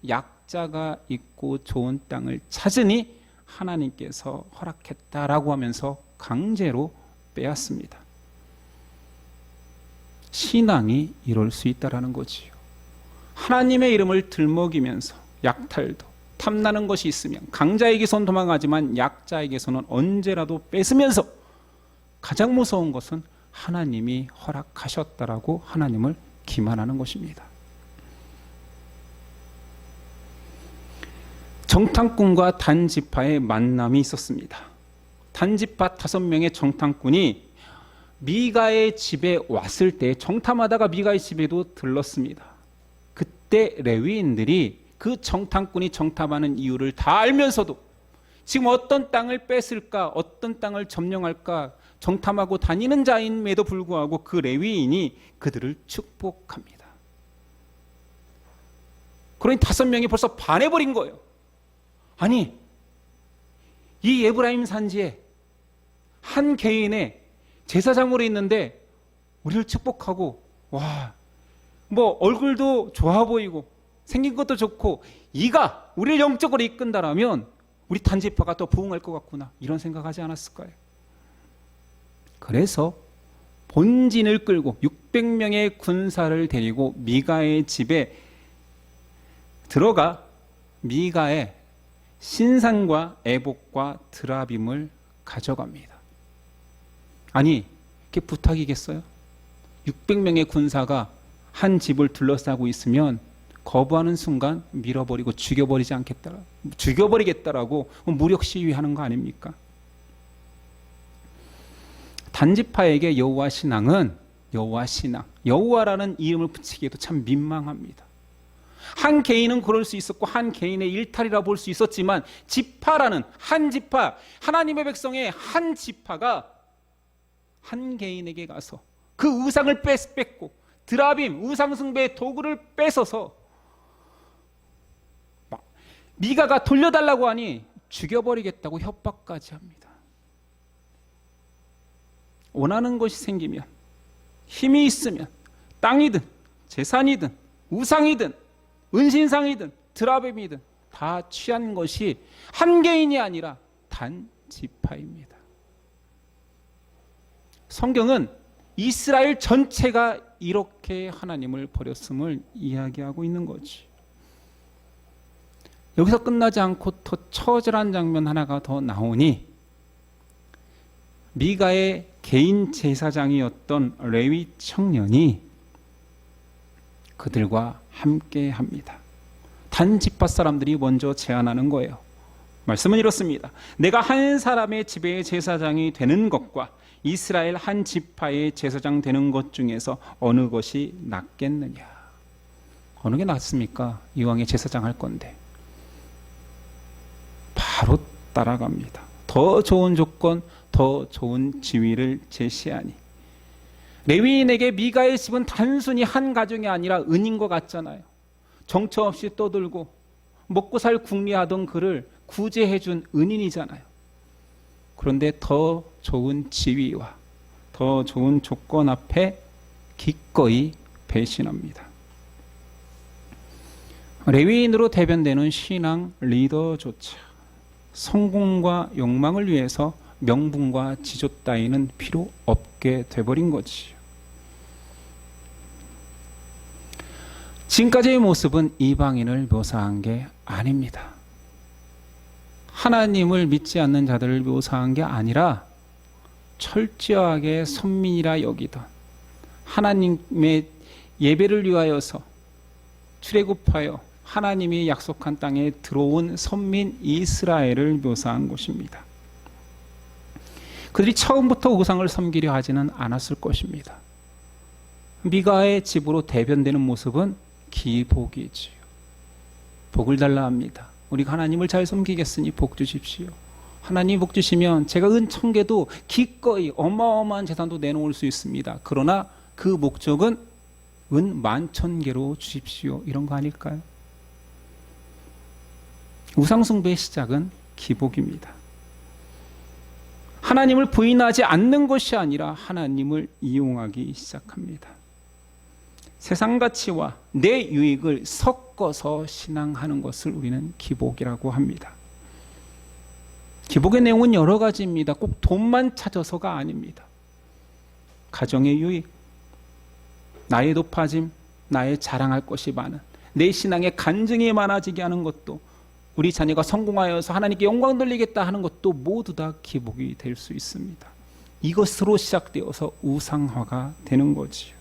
약자가 있고 좋은 땅을 찾으니 하나님께서 허락했다라고 하면서 강제로 빼앗습니다. 신앙이 이럴 수 있다라는 거지요. 하나님의 이름을 들먹이면서 약탈도, 탐나는 것이 있으면 강자에게선 도망가지만 약자에게서는 언제라도 뺏으면서, 가장 무서운 것은 하나님이 허락하셨다라고 하나님을 기만하는 것입니다. 정탐꾼과 단지파의 만남이 있었습니다. 단지파 5명의 정탐꾼이 미가의 집에 왔을 때, 정탐하다가 미가의 집에도 들렀습니다. 그때 레위인들이 그 정탐꾼이 정탐하는 이유를 다 알면서도 지금 어떤 땅을 뺏을까, 어떤 땅을 점령할까 정탐하고 다니는 자임에도 불구하고 그 레위인이 그들을 축복합니다. 그러니 5명이 벌써 반해버린 거예요. 아니, 이 에브라임 산지에 한 개인의 제사장으로 있는데 우리를 축복하고, 와, 뭐 얼굴도 좋아 보이고 생긴 것도 좋고 이가 우리를 영적으로 이끈다라면 우리 단지파가 더 부흥할 것 같구나, 이런 생각하지 않았을까요? 그래서 본진을 끌고 600명의 군사를 데리고 미가의 집에 들어가 미가의 신상과 애복과 드라빔을 가져갑니다. 아니, 이게 부탁이겠어요? 600명의 군사가 한 집을 둘러싸고 있으면 거부하는 순간 밀어버리고 죽여버리겠다라고 무력 시위하는 거 아닙니까? 단지파에게 여호와 신앙은 여호와라는 이름을 붙이기에도 참 민망합니다. 한 개인은 그럴 수 있었고 한 개인의 일탈이라 볼 수 있었지만, 지파라는 한 지파, 하나님의 백성의 한 지파가 한 개인에게 가서 그 우상을 뺏고 드라빔 우상 숭배의 도구를 뺏어서 미가가 돌려달라고 하니 죽여버리겠다고 협박까지 합니다. 원하는 것이 생기면, 힘이 있으면 땅이든 재산이든 우상이든 은신상이든 드라빔이든 다 취한 것이 한 개인이 아니라 단지파입니다. 성경은 이스라엘 전체가 이렇게 하나님을 버렸음을 이야기하고 있는 거지. 여기서 끝나지 않고 더 처절한 장면 하나가 더 나오니, 미가의 개인 제사장이었던 레위 청년이 그들과 함께 합니다. 단지파 사람들이 먼저 제안하는 거예요. 말씀은 이렇습니다. 내가 한 사람의 집의 제사장이 되는 것과 이스라엘 한 지파의 제사장 되는 것 중에서 어느 것이 낫겠느냐? 어느 게 낫습니까? 이왕에 제사장 할 건데. 바로 따라갑니다. 더 좋은 조건, 더 좋은 지위를 제시하니, 레위인에게 미가의 집은 단순히 한 가정이 아니라 은인 것 같잖아요. 정처 없이 떠들고 먹고 살 궁리하던 그를 구제해 준 은인이잖아요. 그런데 더 좋은 지위와 더 좋은 조건 앞에 기꺼이 배신합니다. 레위인으로 대변되는 신앙 리더조차 성공과 욕망을 위해서 명분과 지조 따위는 필요 없게 돼버린 거지요. 지금까지의 모습은 이방인을 묘사한 게 아닙니다. 하나님을 믿지 않는 자들을 묘사한 게 아니라 철저하게 선민이라 여기던 하나님의 예배를 위하여서 출애굽하여 하나님이 약속한 땅에 들어온 선민 이스라엘을 묘사한 것입니다. 그들이 처음부터 우상을 섬기려 하지는 않았을 것입니다. 미가의 집으로 대변되는 모습은 기복이지요. 복을 달라 합니다. 우리가 하나님을 잘 섬기겠으니 복 주십시오. 하나님 복 주시면 제가 은 1000개도 기꺼이 어마어마한 재산도 내놓을 수 있습니다. 그러나 그 목적은 은 11,000개로 주십시오. 이런 거 아닐까요? 우상숭배의 시작은 기복입니다. 하나님을 부인하지 않는 것이 아니라 하나님을 이용하기 시작합니다. 세상 가치와 내 유익을 섞어서 신앙하는 것을 우리는 기복이라고 합니다. 기복의 내용은 여러 가지입니다. 꼭 돈만 찾아서가 아닙니다. 가정의 유익, 나의 높아짐, 나의 자랑할 것이 많은, 내 신앙의 간증이 많아지게 하는 것도, 우리 자녀가 성공하여서 하나님께 영광 돌리겠다 하는 것도 모두 다 기복이 될 수 있습니다. 이것으로 시작되어서 우상화가 되는 거지요.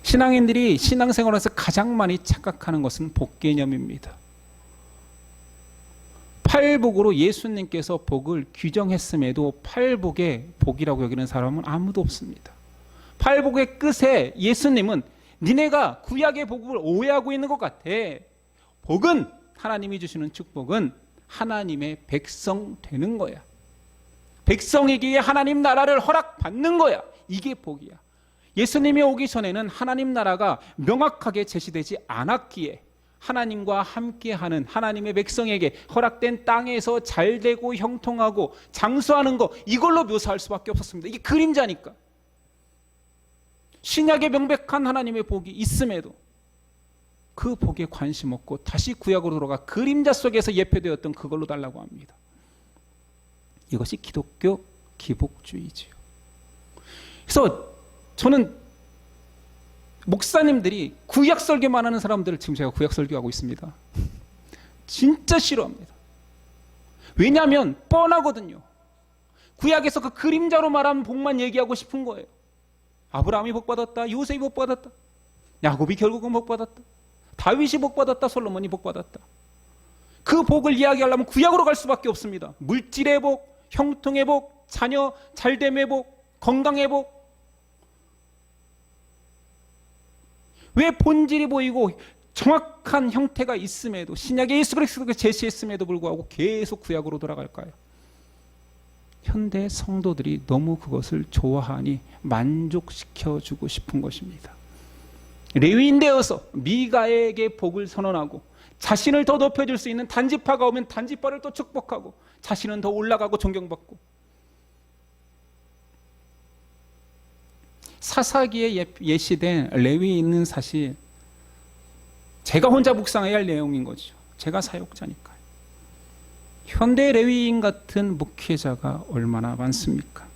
신앙인들이 신앙생활에서 가장 많이 착각하는 것은 복 개념입니다. 팔복으로 예수님께서 복을 규정했음에도 팔복의 복이라고 여기는 사람은 아무도 없습니다. 팔복의 끝에 예수님은 니네가 구약의 복을 오해하고 있는 것 같아. 복은, 하나님이 주시는 축복은 하나님의 백성 되는 거야. 백성에게 하나님 나라를 허락받는 거야. 이게 복이야. 예수님이 오기 전에는 하나님 나라가 명확하게 제시되지 않았기에 하나님과 함께하는 하나님의 백성에게 허락된 땅에서 잘되고 형통하고 장수하는 거, 이걸로 묘사할 수밖에 없었습니다. 이게 그림자니까. 신약에 명백한 하나님의 복이 있음에도 그 복에 관심 없고 다시 구약으로 돌아가 그림자 속에서 예표되었던 그걸로 달라고 합니다. 이것이 기독교 기복주의지요. 그래서 저는 목사님들이 구약 설교만 하는 사람들을, 지금 제가 구약 설교하고 있습니다, 진짜 싫어합니다. 왜냐하면 뻔하거든요. 구약에서 그 그림자로 말하는 복만 얘기하고 싶은 거예요. 아브라함이 복받았다, 요셉이 복받았다, 야곱이 결국은 복받았다, 다윗이 복받았다, 솔로몬이 복받았다. 그 복을 이야기하려면 구약으로 갈 수밖에 없습니다. 물질의 복, 형통의 복, 자녀 잘됨의 복, 건강의 복. 왜 본질이 보이고 정확한 형태가 있음에도, 신약의 예수 그리스도가 제시했음에도 불구하고 계속 구약으로 돌아갈까요? 현대 성도들이 너무 그것을 좋아하니 만족시켜주고 싶은 것입니다. 레위인 되어서 미가에게 복을 선언하고 자신을 더 높여줄 수 있는 단지파가 오면 단지파를 또 축복하고 자신은 더 올라가고 존경받고. 사사기에 예시된 레위인은 사실 제가 혼자 묵상해야 할 내용인 거죠. 제가 사역자니까요. 현대 레위인 같은 목회자가 얼마나 많습니까?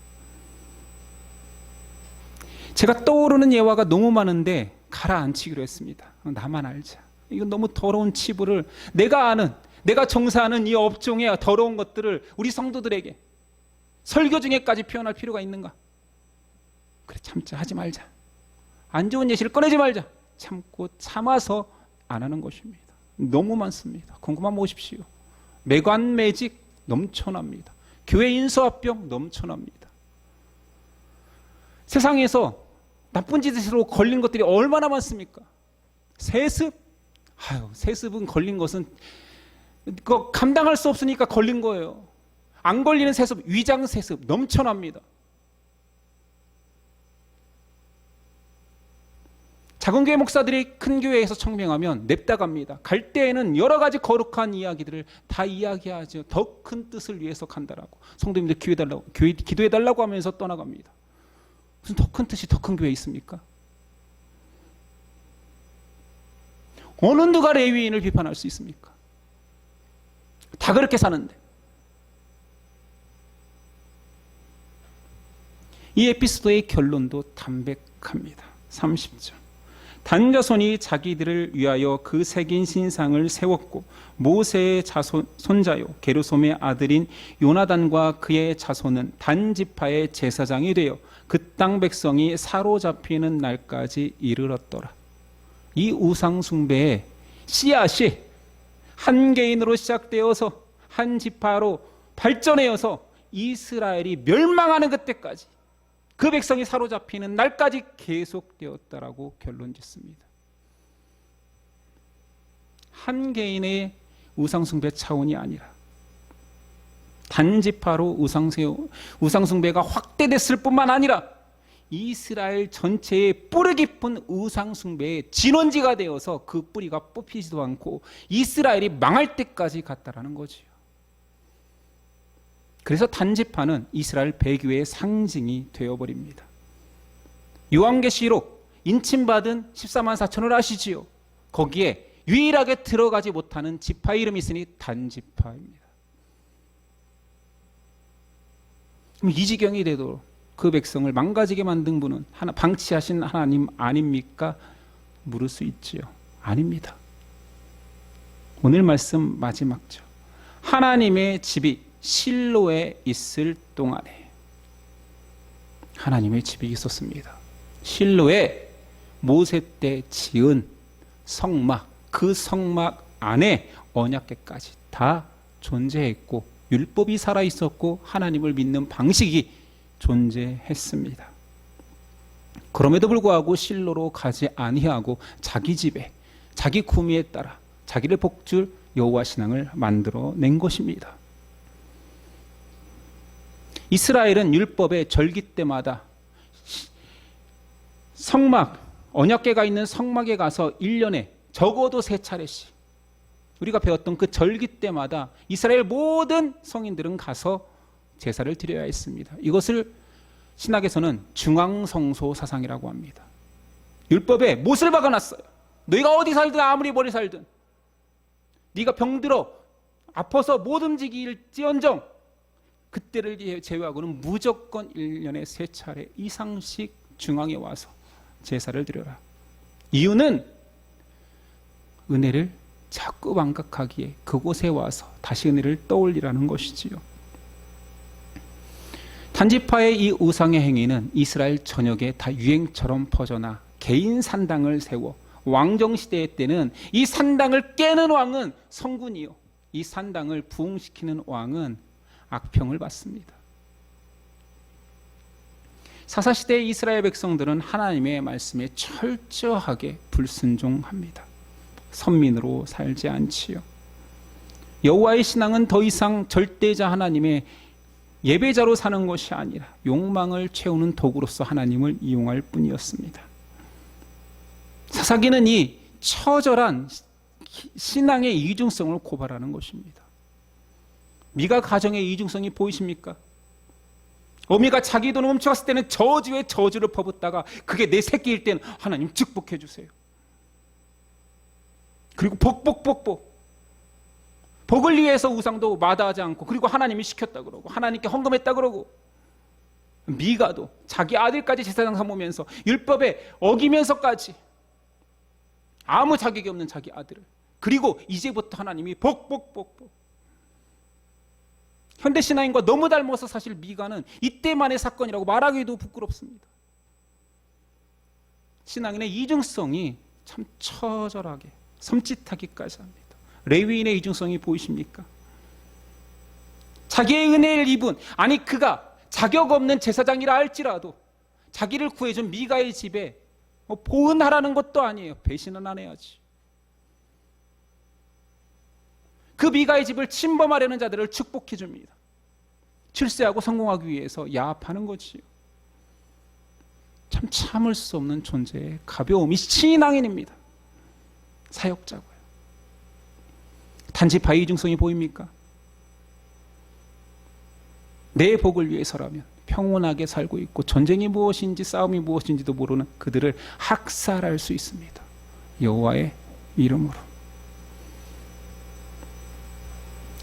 제가 떠오르는 예화가 너무 많은데 가라앉히기로 했습니다. 나만 알자. 이건 너무 더러운 치부를, 내가 정사하는 이 업종의 더러운 것들을 우리 성도들에게 설교 중에까지 표현할 필요가 있는가? 그래, 참자, 하지 말자. 안 좋은 예시를 꺼내지 말자. 참고 참아서 안 하는 것입니다. 너무 많습니다. 궁금하면 오십시오. 매관매직 넘쳐납니다. 교회 인수합병 넘쳐납니다. 세상에서 나쁜 짓으로 걸린 것들이 얼마나 많습니까? 세습? 세습은 걸린 것은 그거 감당할 수 없으니까 걸린 거예요. 안 걸리는 세습, 위장 세습 넘쳐납니다. 작은 교회 목사들이 큰 교회에서 청명하면 냅다 갑니다. 갈 때에는 여러 가지 거룩한 이야기들을 다 이야기하죠. 더 큰 뜻을 위해서 간다라고. 성도님들 기도해달라고 하면서 떠나갑니다. 무슨 더 큰 뜻이 더 큰 교회에 있습니까? 어느 누가 레위인을 비판할 수 있습니까? 다 그렇게 사는데. 이 에피소드의 결론도 담백합니다. 30절. 단자손이 자기들을 위하여 그 새긴 신상을 세웠고 모세의 손자요 게르솜의 아들인 요나단과 그의 자손은 단지파의 제사장이 되어 그 땅 백성이 사로잡히는 날까지 이르렀더라. 이 우상 숭배의 씨앗이 한 개인으로 시작되어서 한 지파로 발전해서 이스라엘이 멸망하는 그때까지, 그 백성이 사로잡히는 날까지 계속되었다라고 결론 짓습니다. 한 개인의 우상숭배 차원이 아니라 단지파로 우상숭배가 확대됐을 뿐만 아니라 이스라엘 전체의 뿌리 깊은 우상숭배의 진원지가 되어서 그 뿌리가 뽑히지도 않고 이스라엘이 망할 때까지 갔다라는 거지요. 그래서 단지파는 이스라엘 배교의 상징이 되어버립니다. 요한계시록 인침받은 14만 4천을 아시지요? 거기에 유일하게 들어가지 못하는 지파 이름이 있으니 단지파입니다. 그럼 이 지경이 되도록 그 백성을 망가지게 만든 분은 방치하신 하나님 아닙니까? 물을 수 있지요. 아닙니다. 오늘 말씀 마지막죠. 하나님의 집이 실로에 있을 동안에 하나님의 집이 있었습니다. 실로에 모세 때 지은 성막, 그 성막 안에 언약궤까지 다 존재했고 율법이 살아있었고 하나님을 믿는 방식이 존재했습니다. 그럼에도 불구하고 실로로 가지 아니하고 자기 집에 자기 구미에 따라 자기를 복줄 여호와 신앙을 만들어낸 것입니다. 이스라엘은 율법의 절기 때마다 성막, 언약궤가 있는 성막에 가서 1년에 적어도 3차례씩 우리가 배웠던 그 절기 때마다 이스라엘 모든 성인들은 가서 제사를 드려야 했습니다. 이것을 신학에서는 중앙성소 사상이라고 합니다. 율법에 못을 박아놨어요. 너희가 어디 살든 아무리 멀리 살든 네가 병들어 아파서 못 움직일지언정 그때를 제외하고는 무조건 1년에 3차례 이상씩 중앙에 와서 제사를 드려라. 이유는 은혜를 자꾸 망각하기에 그곳에 와서 다시 은혜를 떠올리라는 것이지요. 단지파의 이 우상의 행위는 이스라엘 전역에 다 유행처럼 퍼져나 개인 산당을 세워 왕정시대 때는 이 산당을 깨는 왕은 성군이요, 이 산당을 부흥시키는 왕은 악평을 받습니다. 사사시대의 이스라엘 백성들은 하나님의 말씀에 철저하게 불순종합니다. 선민으로 살지 않지요. 여호와의 신앙은 더 이상 절대자 하나님의 예배자로 사는 것이 아니라 욕망을 채우는 도구로서 하나님을 이용할 뿐이었습니다. 사사기는 이 처절한 신앙의 이중성을 고발하는 것입니다. 미가 가정의 이중성이 보이십니까? 어미가 자기 돈을 훔쳐갔을 때는 저주에 저주를 퍼붓다가 그게 내 새끼일 때는 하나님 축복해 주세요. 그리고 복 복을 위해서 우상도 마다하지 않고, 그리고 하나님이 시켰다 그러고 하나님께 헌금했다 그러고, 미가도 자기 아들까지 제사장 삼으면서 율법에 어기면서까지 아무 자격이 없는 자기 아들을, 그리고 이제부터 하나님이 복. 현대신앙인과 너무 닮아서 사실 미가는 이때만의 사건이라고 말하기도 부끄럽습니다. 신앙인의 이중성이 참 처절하게 섬찟하기까지 합니다. 레위인의 이중성이 보이십니까? 자기의 은혜를 입은, 아니 그가 자격 없는 제사장이라 할지라도 자기를 구해준 미가의 집에 보은하라는 것도 아니에요. 배신은 안 해야지. 그 미가의 집을 침범하려는 자들을 축복해 줍니다. 출세하고 성공하기 위해서 야합하는 거지요. 참 참을 수 없는 존재의 가벼움이 신앙인입니다. 사역자고요. 단지파의 이중성이 보입니까? 내 복을 위해서라면 평온하게 살고 있고 전쟁이 무엇인지 싸움이 무엇인지도 모르는 그들을 학살할 수 있습니다. 여호와의 이름으로.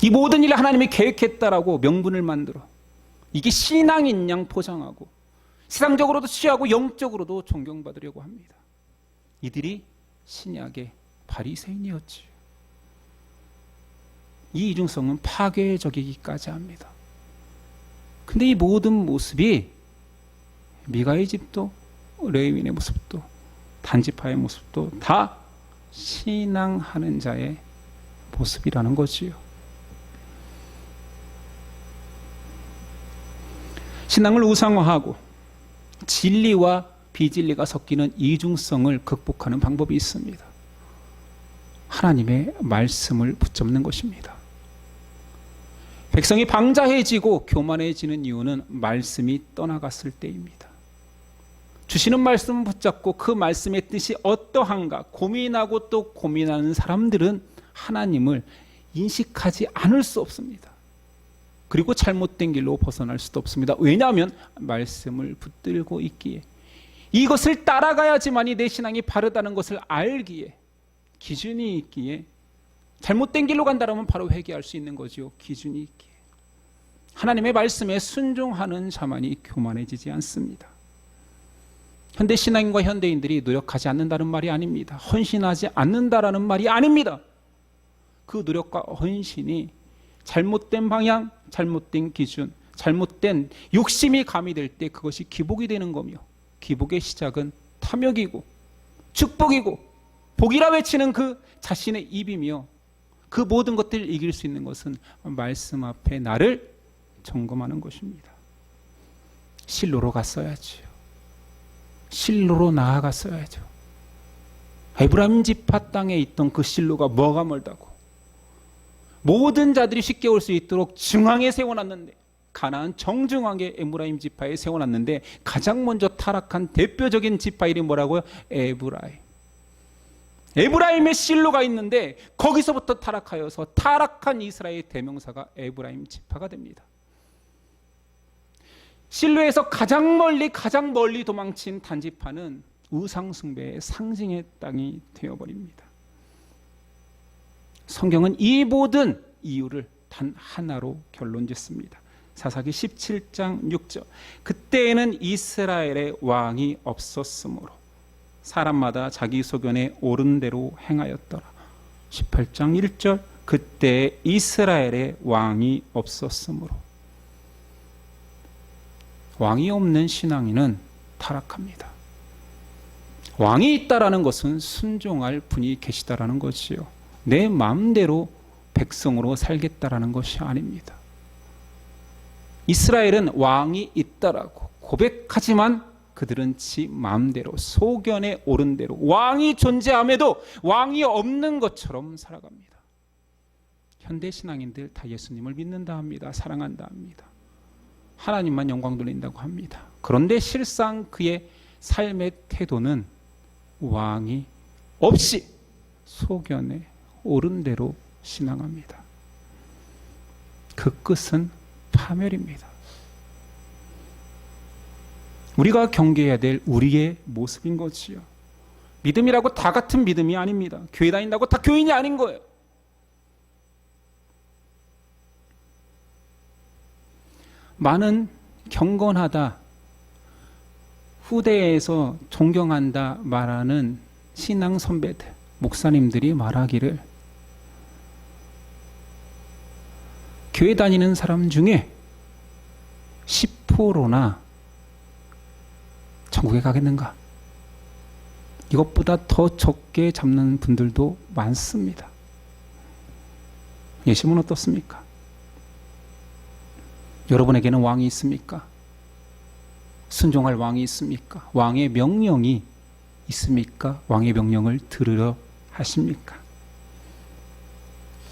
이 모든 일을 하나님이 계획했다라고 명분을 만들어 이게 신앙인 양 포장하고 세상적으로도 취하고 영적으로도 존경받으려고 합니다. 이들이 신약의 바리새인이었지요. 이 이중성은 파괴적이기까지 합니다. 근데 이 모든 모습이 미가의 집도 레위인의 모습도 단지파의 모습도 다 신앙하는 자의 모습이라는 거지요. 신앙을 우상화하고 진리와 비진리가 섞이는 이중성을 극복하는 방법이 있습니다. 하나님의 말씀을 붙잡는 것입니다. 백성이 방자해지고 교만해지는 이유는 말씀이 떠나갔을 때입니다. 주시는 말씀을 붙잡고 그 말씀의 뜻이 어떠한가 고민하고 또 고민하는 사람들은 하나님을 인식하지 않을 수 없습니다. 그리고 잘못된 길로 벗어날 수도 없습니다. 왜냐하면 말씀을 붙들고 있기에, 이것을 따라가야지만이 내 신앙이 바르다는 것을 알기에, 기준이 있기에, 잘못된 길로 간다면 바로 회개할 수 있는 거지요. 기준이 있기에. 하나님의 말씀에 순종하는 자만이 교만해지지 않습니다. 현대 신앙인과 현대인들이 노력하지 않는다는 말이 아닙니다. 헌신하지 않는다라는 말이 아닙니다. 그 노력과 헌신이 잘못된 방향, 잘못된 기준, 잘못된 욕심이 가미될 때 그것이 기복이 되는 거며, 기복의 시작은 탐욕이고 축복이고 복이라 외치는 그 자신의 입이며, 그 모든 것들을 이길 수 있는 것은 말씀 앞에 나를 점검하는 것입니다. 실로로 갔어야지요. 실로로 나아갔어야죠. 에브라임 지파 땅에 있던 그 실로가 뭐가 멀다고, 모든 자들이 쉽게 올 수 있도록 중앙에 세워놨는데, 가나안 정중앙에 에브라임 지파에 세워놨는데 가장 먼저 타락한 대표적인 지파 이름이 뭐라고요? 에브라임. 에브라임의 실로가 있는데 거기서부터 타락하여서 타락한 이스라엘의 대명사가 에브라임 지파가 됩니다. 실로에서 가장 멀리 도망친 단지파는 우상숭배의 상징의 땅이 되어버립니다. 성경은 이 모든 이유를 단 하나로 결론짓습니다. 사사기 17장 6절. 그때에는 이스라엘의 왕이 없었으므로 사람마다 자기 소견에 옳은 대로 행하였더라. 18장 1절. 그때 이스라엘의 왕이 없었으므로. 왕이 없는 신앙인은 타락합니다. 왕이 있다라는 것은 순종할 분이 계시다라는 것이요, 내 마음대로 백성으로 살겠다라는 것이 아닙니다. 이스라엘은 왕이 있다라고 고백하지만 그들은 지 마음대로 소견에 오른 대로 왕이 존재함에도 왕이 없는 것처럼 살아갑니다. 현대 신앙인들 다 예수님을 믿는다 합니다. 사랑한다 합니다. 하나님만 영광 돌린다고 합니다. 그런데 실상 그의 삶의 태도는 왕이 없이 소견에 오른 대로 신앙합니다. 그 끝은 파멸입니다. 우리가 경계해야 될 우리의 모습인 것이요, 믿음이라고 다 같은 믿음이 아닙니다. 교회 다닌다고 다 교인이 아닌 거예요. 많은 경건하다, 후대에서 존경한다 말하는 신앙 선배들, 목사님들이 말하기를 교회 다니는 사람 중에 10%나 천국에 가겠는가? 이것보다 더 적게 잡는 분들도 많습니다. 예수님은 어떻습니까? 여러분에게는 왕이 있습니까? 순종할 왕이 있습니까? 왕의 명령이 있습니까? 왕의 명령을 들으려 하십니까?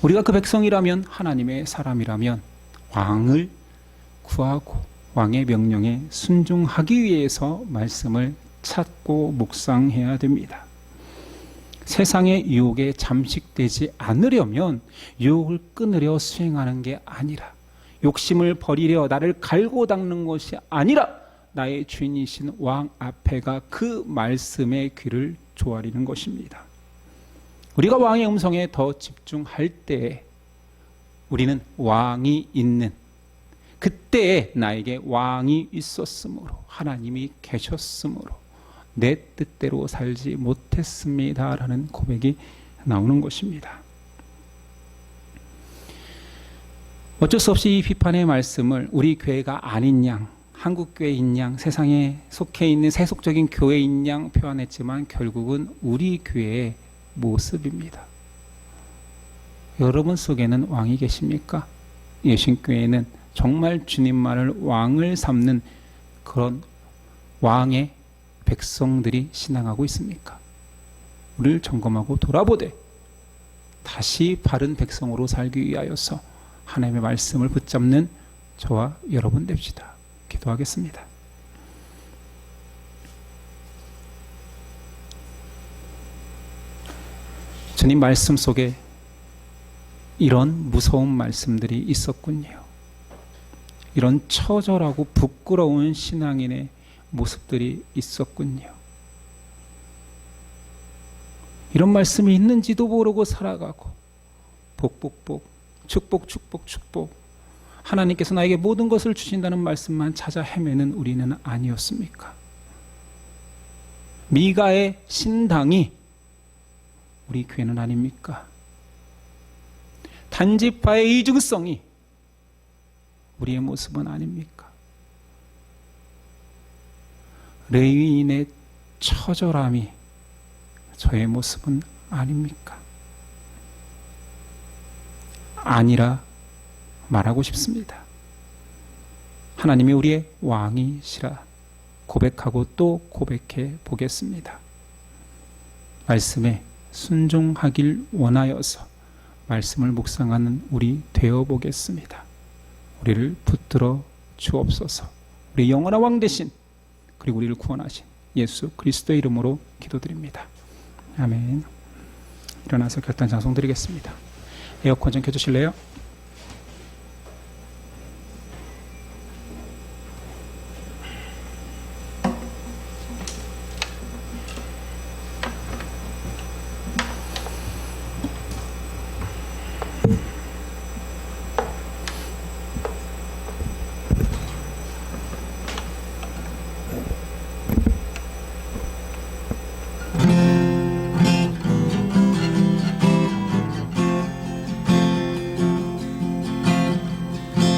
우리가 그 백성이라면, 하나님의 사람이라면 왕을 구하고 왕의 명령에 순종하기 위해서 말씀을 찾고 묵상해야 됩니다. 세상의 유혹에 잠식되지 않으려면 유혹을 끊으려 수행하는 게 아니라, 욕심을 버리려 나를 갈고 닦는 것이 아니라 나의 주인이신 왕 앞에가 그 말씀의 귀를 조아리는 것입니다. 우리가 왕의 음성에 더 집중할 때 우리는 왕이 있는 그때에 나에게 왕이 있었으므로 하나님이 계셨으므로 내 뜻대로 살지 못했습니다라는 고백이 나오는 것입니다. 어쩔 수 없이 이 비판의 말씀을 우리 교회가 아닌 양, 한국교회인 양, 세상에 속해 있는 세속적인 교회인 양 표현했지만 결국은 우리 교회의 모습입니다. 여러분 속에는 왕이 계십니까? 예신교회는 정말 주님만을 왕을 삼는 그런 왕의 백성들이 신앙하고 있습니까? 우리를 점검하고 돌아보되 다시 바른 백성으로 살기 위하여서 하나님의 말씀을 붙잡는 저와 여러분 됩시다. 기도하겠습니다. 주님 말씀 속에 이런 무서운 말씀들이 있었군요. 이런 처절하고 부끄러운 신앙인의 모습들이 있었군요. 이런 말씀이 있는지도 모르고 살아가고 복복복, 축복 하나님께서 나에게 모든 것을 주신다는 말씀만 찾아 헤매는 우리는 아니었습니까? 미가의 신당이 우리 교회는 아닙니까? 단지파의 이중성이 우리의 모습은 아닙니까? 레위인의 처절함이 저의 모습은 아닙니까? 아니라 말하고 싶습니다. 하나님이 우리의 왕이시라 고백하고 또 고백해 보겠습니다. 말씀에 순종하길 원하여서 말씀을 묵상하는 우리 되어 보겠습니다. 우리를 붙들어 주옵소서. 우리 영원한 왕 되신 그리고 우리를 구원하신 예수 그리스도의 이름으로 기도드립니다. 아멘. 일어나서 결단 장송 드리겠습니다. 에어컨 좀 켜주실래요?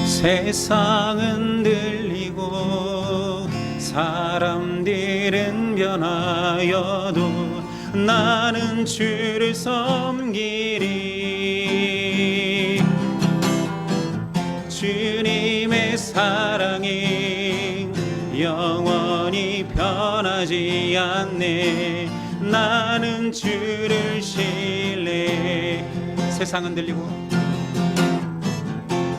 세상은 들리고 사람들은 변하여도 나는 주를 섬기리. 주님의 사랑이 영원히 변하지 않네. 나는 주를 신뢰. 세상은 들리고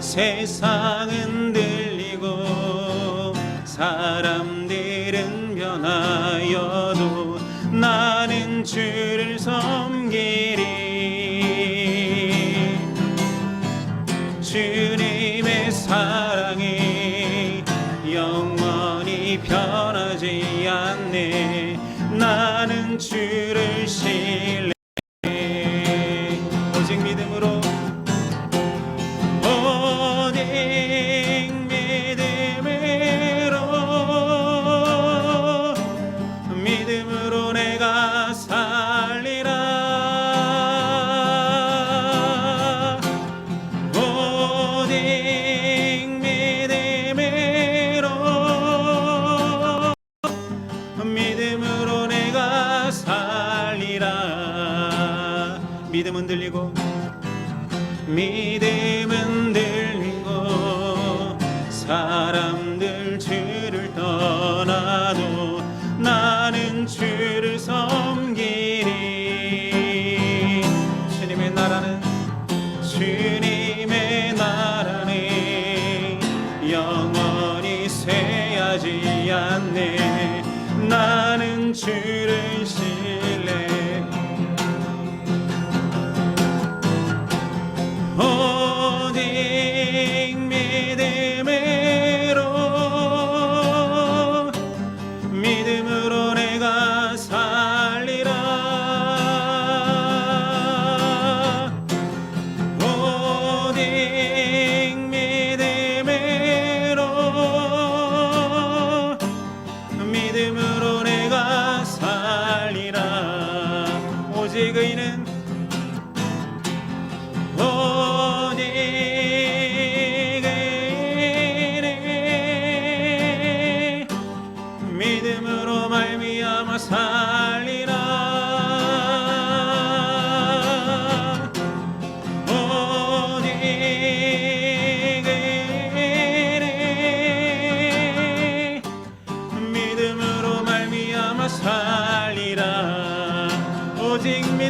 세상은 들리고 사람들은 변하여도 나는 주를 섬기리. 주님의 사랑이 영원히 변하지 않네. 나는 주를 신뢰. 오직 믿음으로 내가 살리라. 오직 믿음으로 내가 살리라. 믿음은 들리고 사람들 주를 떠나도 나는 주를 섬기리. 주님의 나라는 영원히 쇠하지 않네. 나는 주를 신뢰. 오직 믿음으로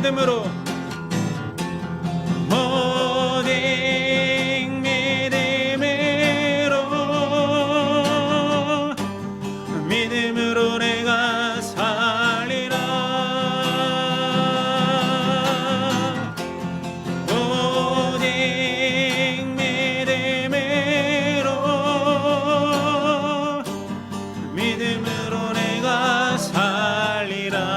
믿음으로 모든 믿음으로 내가 살리라. 오직 믿음으로 내가 살리라.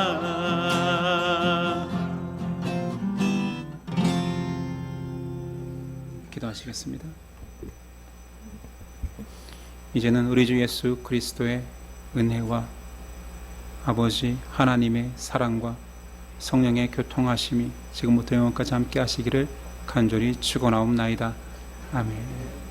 기도하시겠습니다. 이제는 우리 주 예수 그리스도의 은혜와 아버지 하나님의 사랑과 성령의 교통하심이 지금부터 영원까지 함께 하시기를 간절히 축원하옵나이다. 아멘.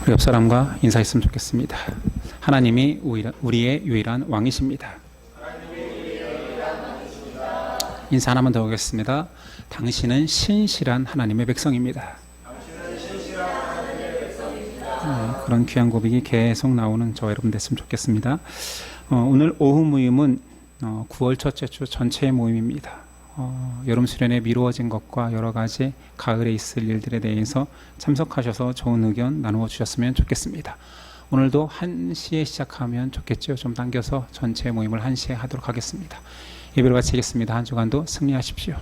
우리 옆 사람과 인사했으면 좋겠습니다. 하나님이 우리의 유일한 왕이십니다. 인사 하나만 더 하겠습니다. 당신은 신실한 하나님의 백성입니다. 그런 귀한 고백이 계속 나오는 저와 여러분 됐으면 좋겠습니다. 오늘 오후 모임은 9월 첫째 주 전체의 모임입니다. 여름 수련회 미루어진 것과 여러 가지 가을에 있을 일들에 대해서 참석하셔서 좋은 의견 나누어 주셨으면 좋겠습니다. 오늘도 1시에 시작하면 좋겠죠. 좀 당겨서 전체 모임을 1시에 하도록 하겠습니다. 예배를 마치겠습니다. 한 주간도 승리하십시오.